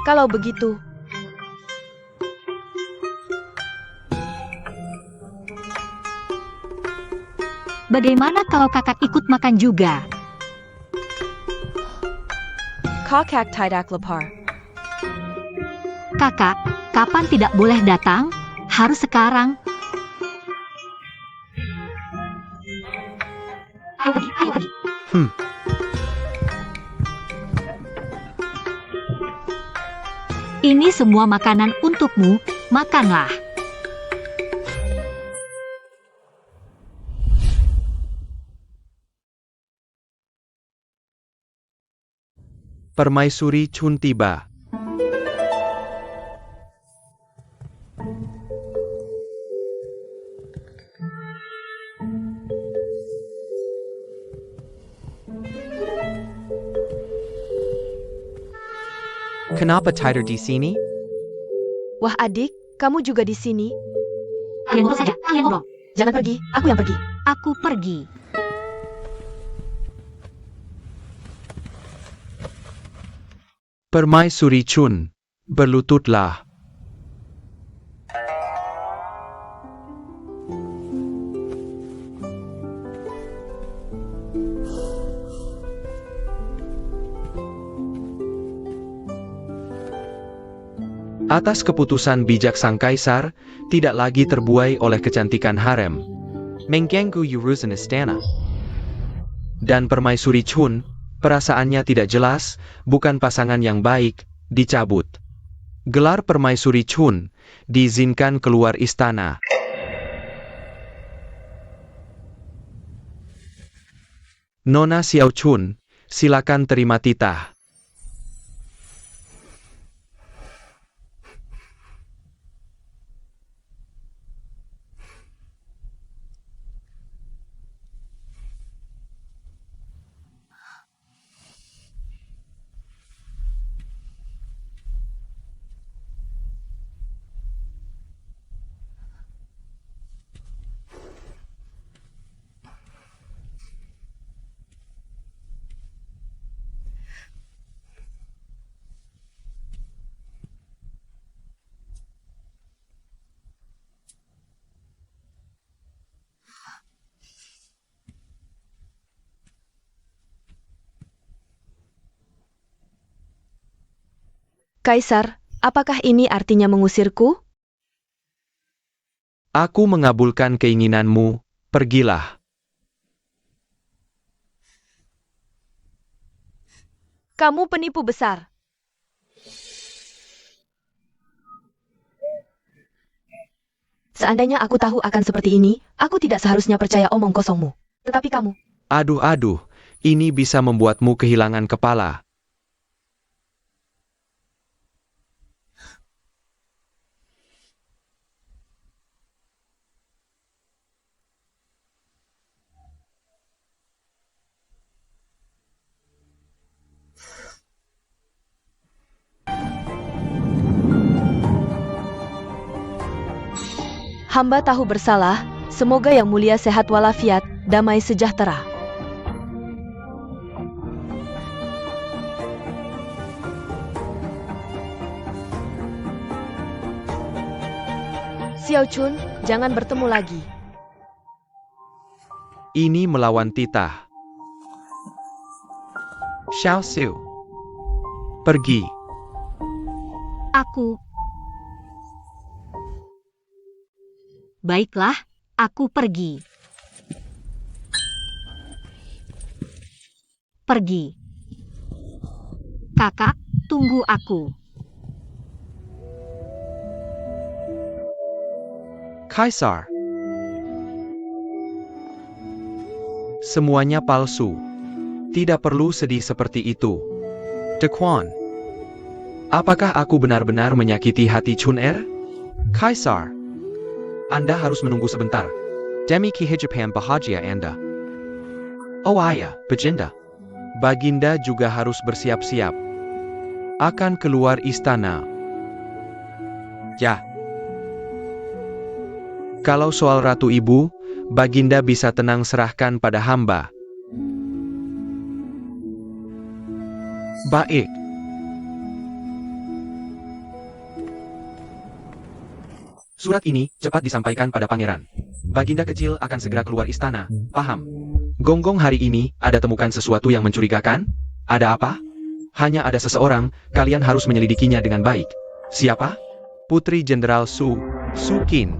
Kalau begitu, bagaimana kalau kakak ikut makan juga? kakak tidak lapar. Kakak, kapan tidak boleh datang? Harus sekarang. Ayo pergi, ayo pergi. Ini semua makanan untukmu, makanlah. Permaisuri Chun tiba. Kenapa tidur di sini? Wah adik, kamu juga di sini? Kalian ngobrol saja, kalian ngobrol. Jangan pergi, aku yang pergi. Aku pergi. Permaisuri Chun, berlututlah. Atas keputusan bijak sang kaisar, tidak lagi terbuai oleh kecantikan harem. Mengganggu urusan istana. Dan Permaisuri Chun, perasaannya tidak jelas, bukan pasangan yang baik, dicabut. Gelar Permaisuri Chun, diizinkan keluar istana. Nona Xiao Chun, silakan terima titah. Kaisar, apakah ini artinya mengusirku? Aku mengabulkan keinginanmu, pergilah. Kamu penipu besar. Seandainya aku tahu akan seperti ini, aku tidak seharusnya percaya omong kosongmu. Tetapi kamu, Aduh, ini bisa membuatmu kehilangan kepala. hamba tahu bersalah, semoga yang mulia sehat walafiat, damai sejahtera. Xiao Chun, jangan bertemu lagi. Ini melawan titah. Xiao Su, pergi. Baiklah, aku pergi. Pergi. Kakak, tunggu aku. Kaisar. Semuanya palsu. Tidak perlu sedih seperti itu. Dequan. Apakah aku benar-benar menyakiti hati Chun-er? Kaisar. Anda harus menunggu sebentar. Demi kehidupan bahagia Anda. Oh ayah, Baginda. Baginda juga harus bersiap-siap. Akan keluar istana. Ya. Kalau soal Ratu Ibu, Baginda bisa tenang serahkan pada hamba. Baik. Surat ini cepat disampaikan pada pangeran. Baginda kecil akan segera keluar istana, paham? Gonggong hari ini, ada temukan sesuatu yang mencurigakan? Ada apa? Hanya ada seseorang, kalian harus menyelidikinya dengan baik. Siapa? Putri Jenderal Su Qin.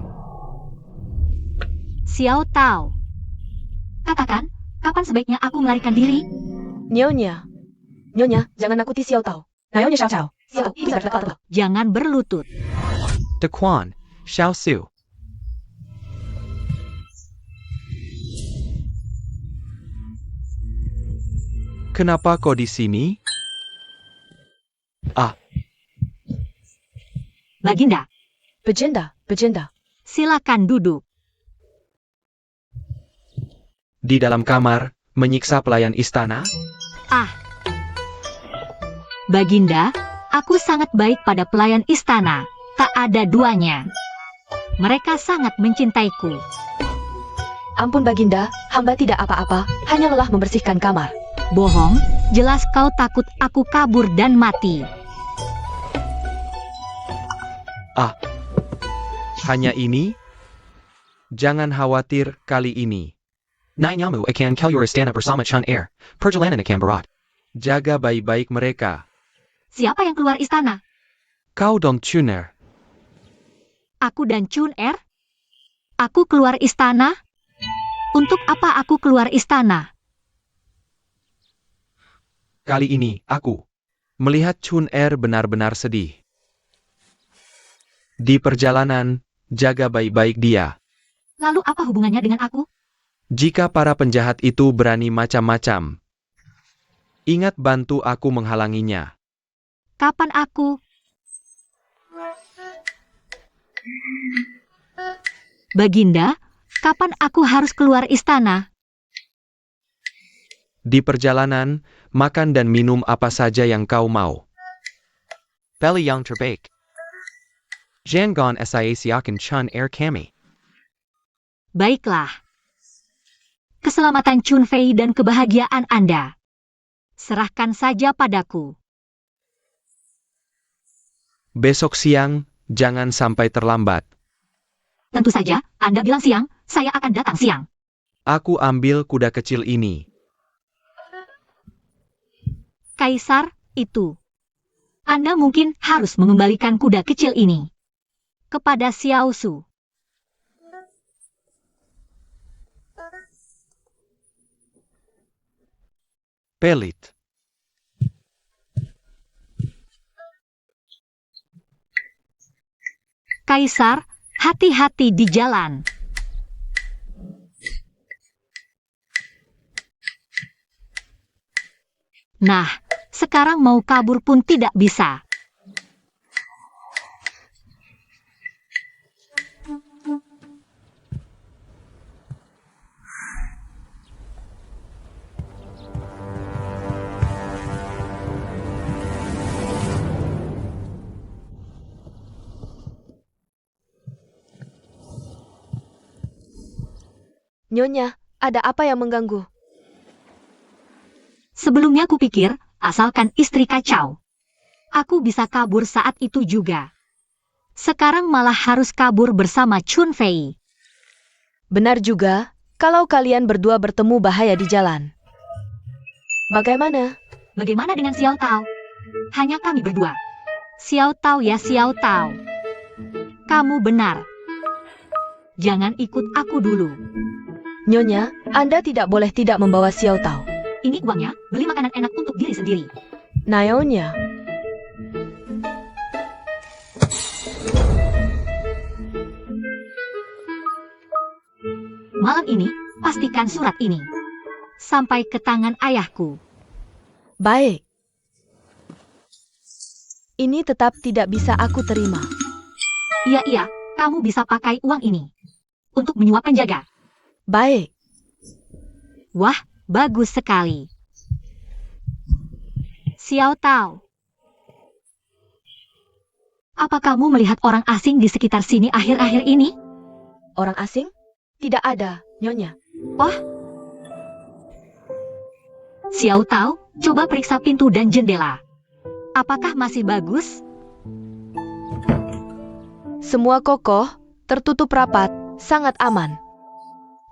Xiao Tao. Katakan, kapan sebaiknya aku melarikan diri? Nyonya. Nyonya, jangan nakuti Xiao Tao. Nyonya Xiao Tao. Xiao, ini bisa berkata. Jangan berlutut. Dequan. Xiao Su. Kenapa kau di sini? Baginda, Bejenda. silakan duduk. Di dalam kamar, menyiksa pelayan istana? Baginda, aku sangat baik pada pelayan istana. Tak ada duanya. Mereka sangat mencintaiku. Ampun Baginda, hamba tidak apa-apa, hanya lelah membersihkan kamar. Bohong, jelas kau takut aku kabur dan mati. Hanya ini? Jangan khawatir kali ini. Nainyamu akan kaluar istana bersama Chun Air. Perjalanan akan berat. Jaga baik-baik mereka. Siapa yang keluar istana? Kau dong Chun Air. Aku dan Chun Er? Aku keluar istana? Untuk apa aku keluar istana? Kali ini, aku melihat Chun Air benar-benar sedih. Di perjalanan, jaga baik-baik dia. Lalu apa hubungannya dengan aku? Jika para penjahat itu berani macam-macam, ingat bantu aku menghalanginya. Kapan aku? Baginda, kapan aku harus keluar istana? Di perjalanan, makan dan minum apa saja yang kau mau. Belly yang terbaik. Jangan saya siakan Chun Air kami. Baiklah. Keselamatan Chun Fei dan kebahagiaan Anda. Serahkan saja padaku. Besok siang, jangan sampai terlambat. Tentu saja, Anda bilang siang, saya akan datang siang. Aku ambil kuda kecil ini. Kaisar, itu. Anda mungkin harus mengembalikan kuda kecil ini kepada Xiao Su. Pelit. Kaisar, hati-hati di jalan. Nah, sekarang mau kabur pun tidak bisa. Nyonya, ada apa yang mengganggu? Sebelumnya kupikir, asalkan istri kacau, aku bisa kabur saat itu juga. Sekarang malah harus kabur bersama Chun Fei. Benar juga, kalau kalian berdua bertemu bahaya di jalan. Bagaimana? Bagaimana dengan Xiao Tao? Hanya kami berdua. Xiao Tao ya Xiao Tao. Kamu benar. Jangan ikut aku dulu. Nyonya, Anda tidak boleh tidak membawa Xiao Tao. Ini uangnya, beli makanan enak untuk diri sendiri. Nyonya, Malam ini, pastikan surat ini sampai ke tangan ayahku. baik. Ini tetap tidak bisa aku terima. Iya, kamu bisa pakai uang ini untuk menyuap penjaga. Baik. Wah, bagus sekali. Xiao Tao. Apa kamu melihat orang asing di sekitar sini akhir-akhir ini? Orang asing? Tidak ada, Nyonya. Xiao Tao, coba periksa pintu dan jendela. Apakah masih bagus? Semua kokoh, tertutup rapat, sangat aman.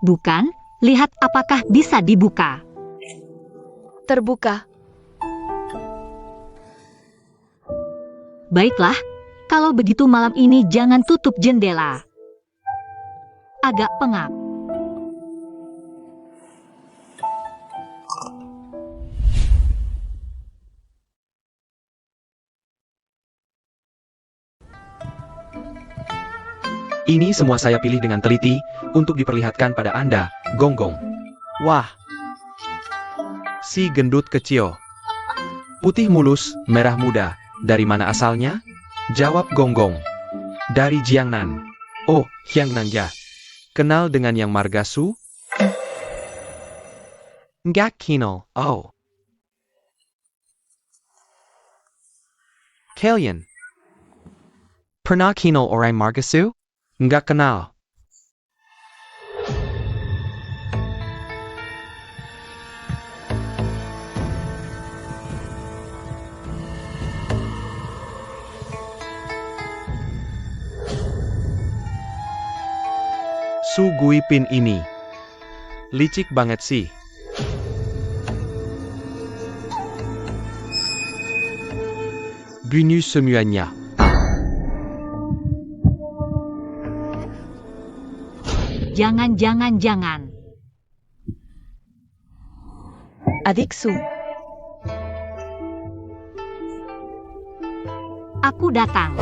Bukan, lihat apakah bisa dibuka. Terbuka. Baiklah, kalau begitu malam ini jangan tutup jendela. Agak pengap. Ini semua saya pilih dengan teliti, untuk diperlihatkan pada Anda, Gonggong. Wah! Si gendut kecil. Putih mulus, merah muda, Dari mana asalnya? Jawab Gonggong. Dari Jiangnan. Oh, Jiangnan ya. Kenal dengan yang marga Su? Nggak kenal. Oh, Kalian pernah kenal orang marga Su? nggak kenal. Su Guipin ini licik banget sih. Bienvenue semuanya. Jangan. Adik Su, Aku datang.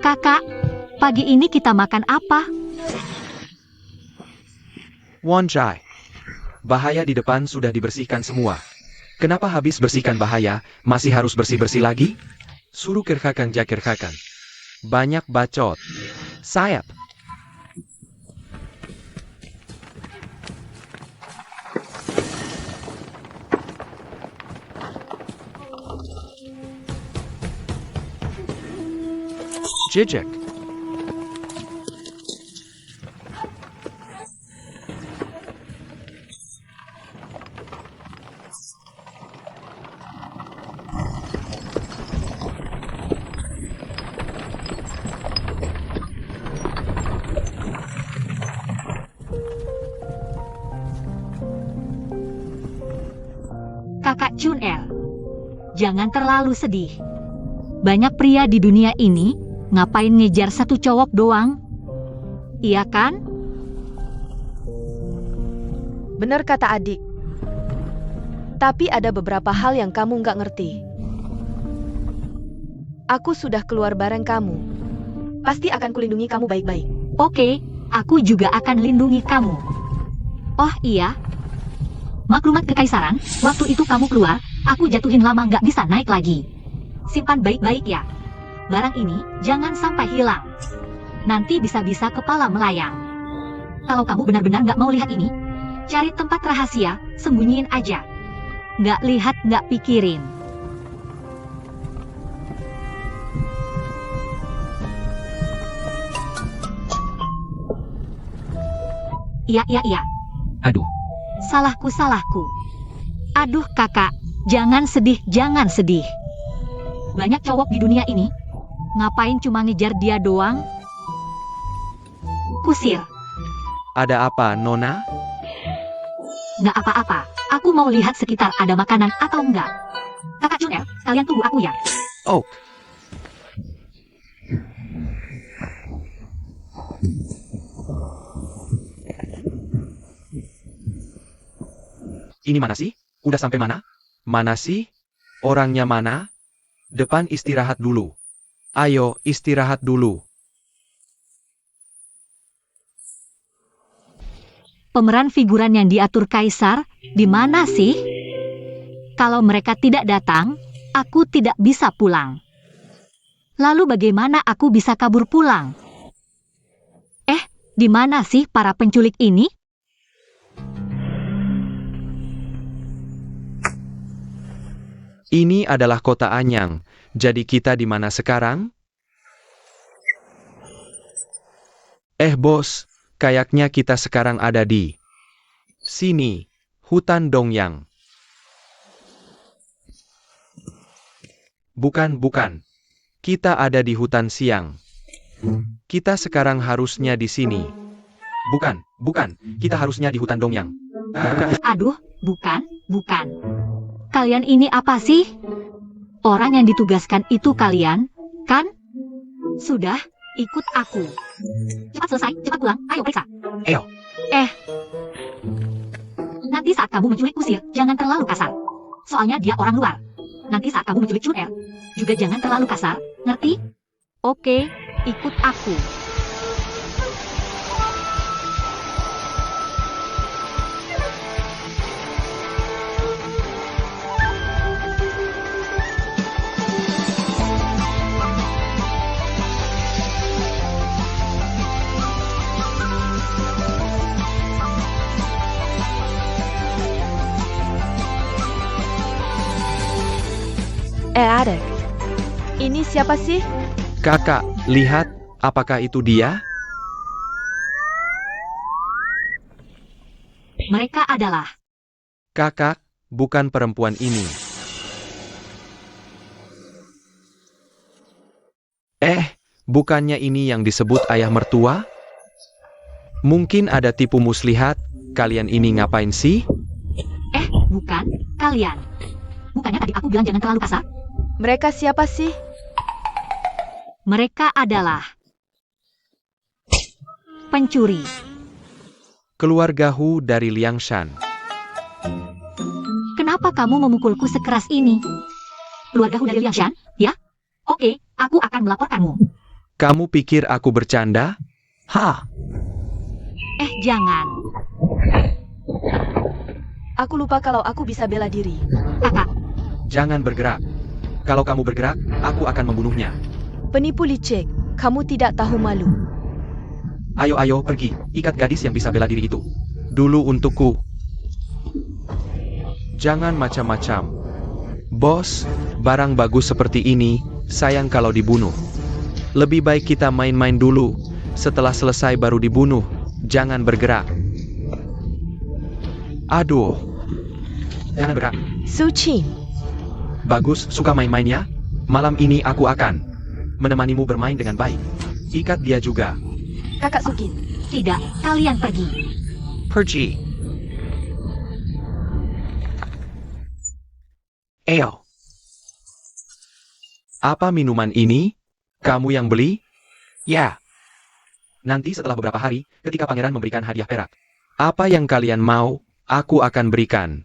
Kakak, pagi ini kita makan apa? Wanjai. Bahaya di depan sudah dibersihkan semua. Kenapa habis bersihkan bahaya, masih harus bersih-bersih lagi? Suruh kerjakan. Banyak bacot. Sayap. Jijik. Kakak Chunel, jangan terlalu sedih. Banyak pria di dunia ini, ngapain ngejar satu cowok doang? Iya kan? benar kata adik. Tapi ada beberapa hal yang kamu nggak ngerti. Aku sudah keluar bareng kamu. Pasti akan kulindungi kamu baik-baik. Oke, aku juga akan lindungi kamu. Oh iya. Maklumat kekaisaran, waktu itu kamu keluar, aku jatuhin lama nggak bisa naik lagi. Simpan baik-baik ya. Barang ini jangan sampai hilang. Nanti bisa-bisa kepala melayang. Kalau kamu benar-benar nggak mau lihat ini, cari tempat rahasia, sembunyiin aja. Nggak lihat, nggak pikirin. Iya. Aduh, Salahku. Aduh kakak, jangan sedih. Banyak cowok di dunia ini. Ngapain cuma ngejar dia doang? Kusir, Ada apa, Nona? nggak apa-apa. Aku mau lihat sekitar ada makanan atau enggak. Kakak Chunel, kalian tunggu aku ya. Oh. Ini mana sih? Udah sampai mana? Mana sih? Orangnya mana? Depan istirahat dulu. Ayo, istirahat dulu. Pemeran figuran yang diatur Kaisar, di mana sih? Kalau mereka tidak datang, aku tidak bisa pulang. Lalu bagaimana aku bisa kabur pulang? Di mana sih para penculik ini? Ini adalah kota Anyang. Jadi kita di mana sekarang? Bos, kayaknya kita sekarang ada di sini, hutan Dongyang. Bukan. Kita ada di hutan Siang. Kita sekarang harusnya di sini. Bukan. Kita harusnya di hutan Dongyang. Aduh, bukan. Kalian ini apa sih? Orang yang ditugaskan itu kalian, kan? Sudah, ikut aku. Cepat selesai, cepat pulang, ayo periksa. Ayo. Nanti saat kamu menculik kusir, jangan terlalu kasar. Soalnya dia orang luar. Nanti saat kamu menculik Chunel, juga jangan terlalu kasar, ngerti? Oke, ikut aku. adik. Ini siapa sih? Kakak, lihat, apakah itu dia? Mereka adalah Kakak, bukan perempuan ini. Bukannya ini yang disebut ayah mertua? Mungkin ada tipu muslihat, kalian ini ngapain sih? bukan kalian. Bukannya tadi aku bilang jangan terlalu kasar? Mereka siapa sih? Mereka adalah pencuri. Keluarga Hu dari Liangshan. Kenapa kamu memukulku sekeras ini? Keluarga Hu dari Liangshan, ya? Oke, aku akan melaporkanmu. Kamu pikir aku bercanda? Hah? Jangan. Aku lupa kalau aku bisa bela diri. Kakak, Jangan bergerak. Kalau kamu bergerak, aku akan membunuhnya. Penipu licik, kamu tidak tahu malu. Ayo pergi, ikat gadis yang bisa bela diri itu. Dulu untukku. Jangan macam-macam. Bos, barang bagus seperti ini, sayang kalau dibunuh. Lebih baik kita main-main dulu. Setelah selesai baru dibunuh. Jangan bergerak. Aduh. Jangan bergerak. Su Qin, Bagus, suka main-mainnya? Malam ini aku akan menemanimu bermain dengan baik. Ikat dia juga. kakak Sukin. tidak, kalian pergi. Pergi. Ayo. Apa minuman ini? Kamu yang beli? Ya. Nanti setelah beberapa hari, ketika pangeran memberikan hadiah perak. Apa yang kalian mau, aku akan berikan.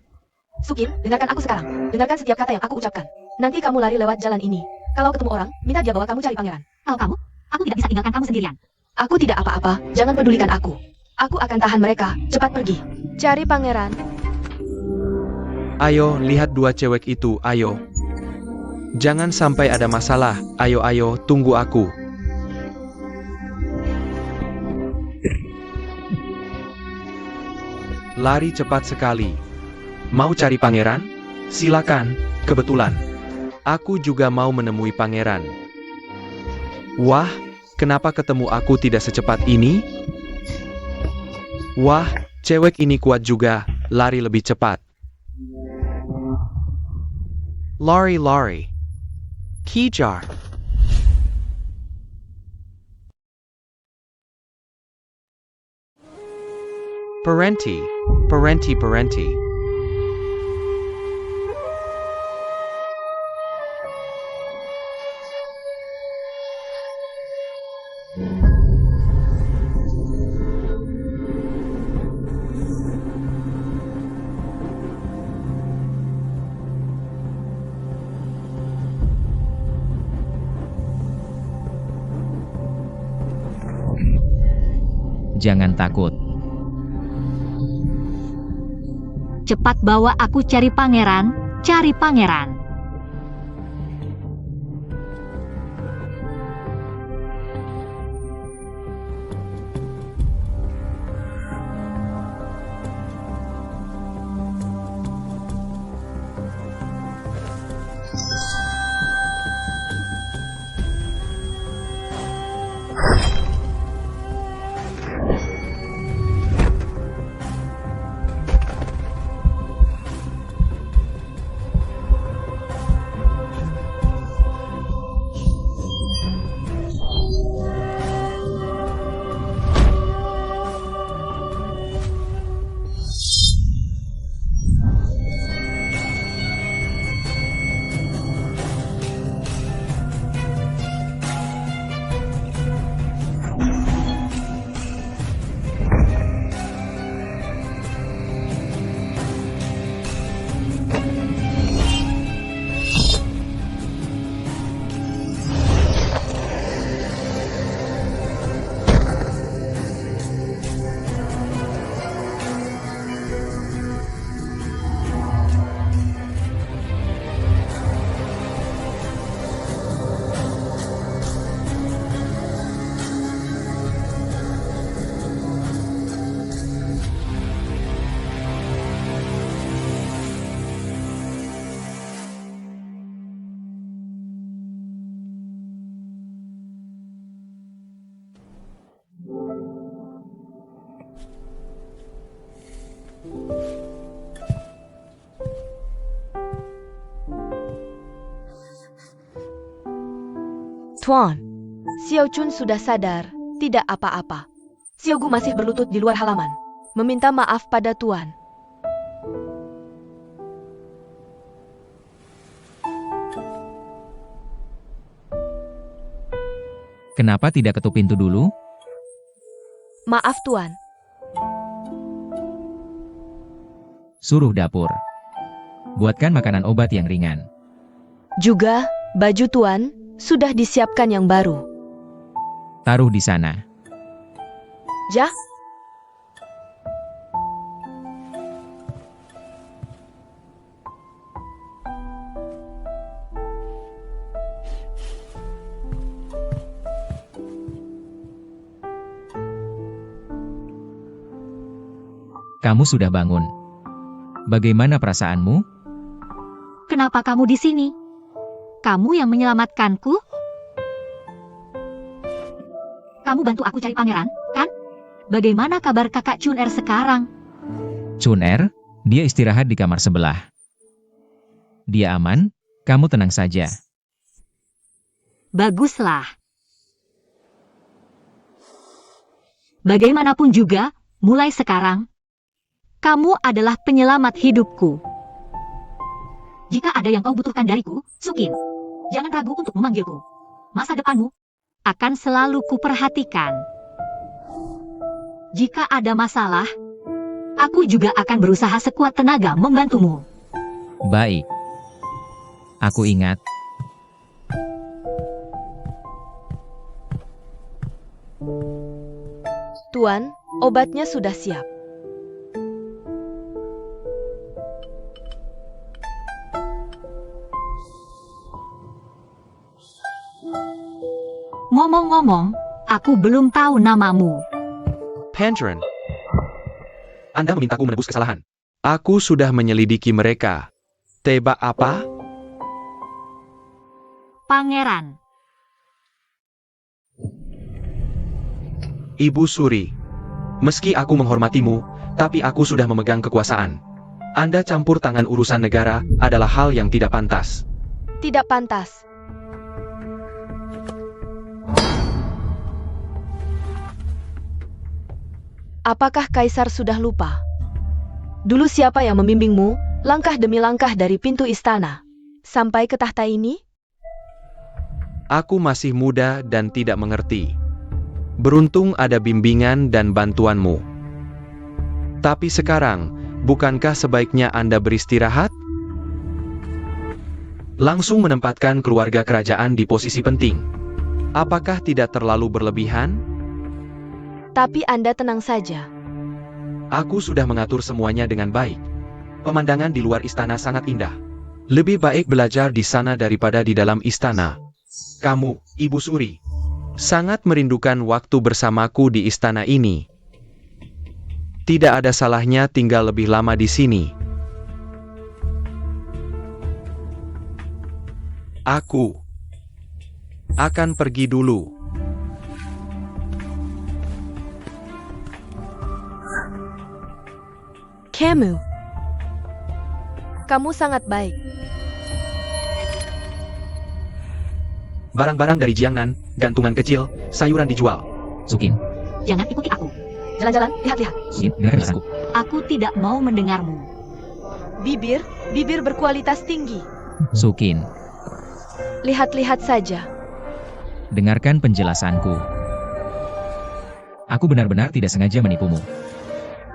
Sukin, dengarkan aku sekarang. Dengarkan setiap kata yang aku ucapkan. Nanti kamu lari lewat jalan ini. Kalau ketemu orang, minta dia bawa kamu cari pangeran. Kalau kamu, aku tidak bisa tinggalkan kamu sendirian. Aku tidak apa-apa, jangan pedulikan aku. Aku akan tahan mereka, cepat pergi. Cari pangeran. Ayo, lihat dua cewek itu, ayo. Jangan sampai ada masalah, ayo, tunggu aku. Lari cepat sekali. Mau cari pangeran? Silakan, kebetulan. Aku juga mau menemui pangeran. Wah, kenapa ketemu aku tidak secepat ini? Wah, cewek ini kuat juga, lari lebih cepat. Lari. Kejar. Parenti. Jangan takut. Cepat bawa aku cari pangeran, cari pangeran. Tuan, Xiao Chun sudah sadar, tidak apa-apa. Xiao Gu masih berlutut di luar halaman, meminta maaf pada Tuan. Kenapa tidak ketuk pintu dulu? Maaf Tuan. Suruh dapur. Buatkan makanan obat yang ringan. Juga, baju Tuan sudah disiapkan yang baru. Taruh di sana. Ja? Kamu sudah bangun. Bagaimana perasaanmu? Kenapa kamu di sini? Kamu yang menyelamatkanku? Kamu bantu aku cari pangeran, kan? Bagaimana kabar kakak Chun Er sekarang? Chun Er, dia istirahat di kamar sebelah. Dia aman, kamu tenang saja. Baguslah. Bagaimanapun juga, mulai sekarang, kamu adalah penyelamat hidupku. Jika ada yang kau butuhkan dariku, Sukin, jangan ragu untuk memanggilku. Masa depanmu akan selalu kuperhatikan. Jika ada masalah, aku juga akan berusaha sekuat tenaga membantumu. Baik. Aku ingat. Tuan, obatnya sudah siap. Ngomong-ngomong, aku belum tahu namamu. Pangeran. Anda memintaku menebus kesalahan. Aku sudah menyelidiki mereka. Tebak apa? Pangeran. Ibu Suri. Meski aku menghormatimu, tapi aku sudah memegang kekuasaan. Anda campur tangan urusan negara adalah hal yang tidak pantas. Tidak pantas. Apakah Kaisar sudah lupa? Dulu siapa yang membimbingmu, langkah demi langkah dari pintu istana, sampai ke tahta ini? Aku masih muda dan tidak mengerti. Beruntung ada bimbingan dan bantuanmu. Tapi sekarang, bukankah sebaiknya Anda beristirahat? Langsung menempatkan keluarga kerajaan di posisi penting. Apakah tidak terlalu berlebihan? Tapi Anda tenang saja. Aku sudah mengatur semuanya dengan baik. Pemandangan di luar istana sangat indah. Lebih baik belajar di sana daripada di dalam istana. Kamu, Ibu Suri, sangat merindukan waktu bersamaku di istana ini. Tidak ada salahnya tinggal lebih lama di sini. Aku akan pergi dulu. Kamu sangat baik. Barang-barang dari Jiangnan, gantungan kecil, sayuran dijual. Sukin. Jangan ikuti aku. Jalan-jalan, lihat-lihat. Sukin, dengarkan penjelasanku. Aku tidak mau mendengarmu. Bibir berkualitas tinggi. Sukin, Lihat-lihat saja. dengarkan penjelasanku. Aku benar-benar tidak sengaja menipumu.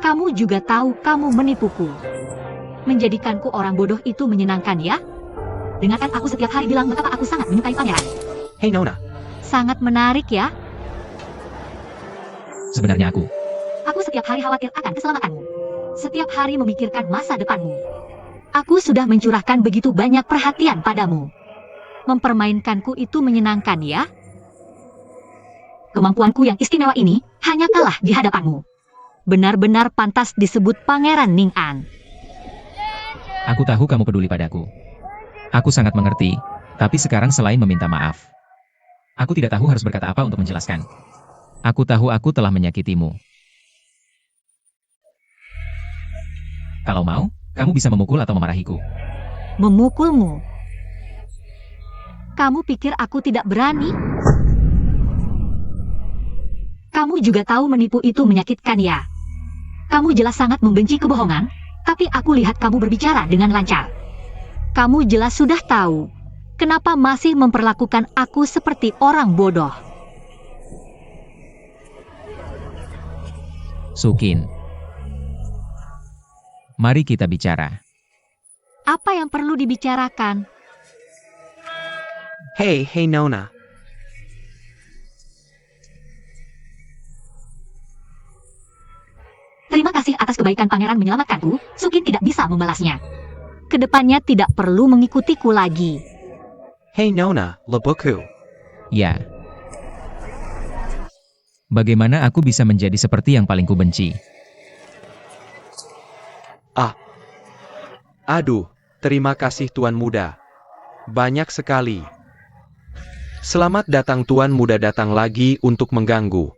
Kamu juga tahu kamu menipuku. Menjadikanku orang bodoh itu menyenangkan ya? Dengarkan aku setiap hari bilang betapa aku sangat menyukai pangeran. Hei Nona, Sangat menarik ya? Sebenarnya aku. Aku setiap hari khawatir akan keselamatanmu. Setiap hari memikirkan masa depanmu. Aku sudah mencurahkan begitu banyak perhatian padamu. Mempermainkanku itu menyenangkan ya? Kemampuanku yang istimewa ini hanya kalah di hadapanmu. Benar-benar pantas disebut Pangeran Ning An. Aku tahu kamu peduli padaku. Aku sangat mengerti, tapi sekarang selain meminta maaf, aku tidak tahu harus berkata apa untuk menjelaskan. Aku tahu aku telah menyakitimu. Kalau mau, kamu bisa memukul atau memarahiku. Memukulmu. Kamu pikir aku tidak berani? Kamu juga tahu menipu itu menyakitkan ya? Kamu jelas sangat membenci kebohongan, tapi aku lihat kamu berbicara dengan lancar. Kamu jelas sudah tahu. Kenapa masih memperlakukan aku seperti orang bodoh? Sukin. Mari kita bicara. Apa yang perlu dibicarakan? Hey Nona. Terima kasih atas kebaikan pangeran menyelamatkanku. Sukin tidak bisa membalasnya. Kedepannya tidak perlu mengikutiku lagi. Hey Nona, lebuku. Ya. Bagaimana aku bisa menjadi seperti yang paling kubenci? Aduh, terima kasih Tuan Muda. Banyak sekali. Selamat datang Tuan Muda datang lagi untuk mengganggu.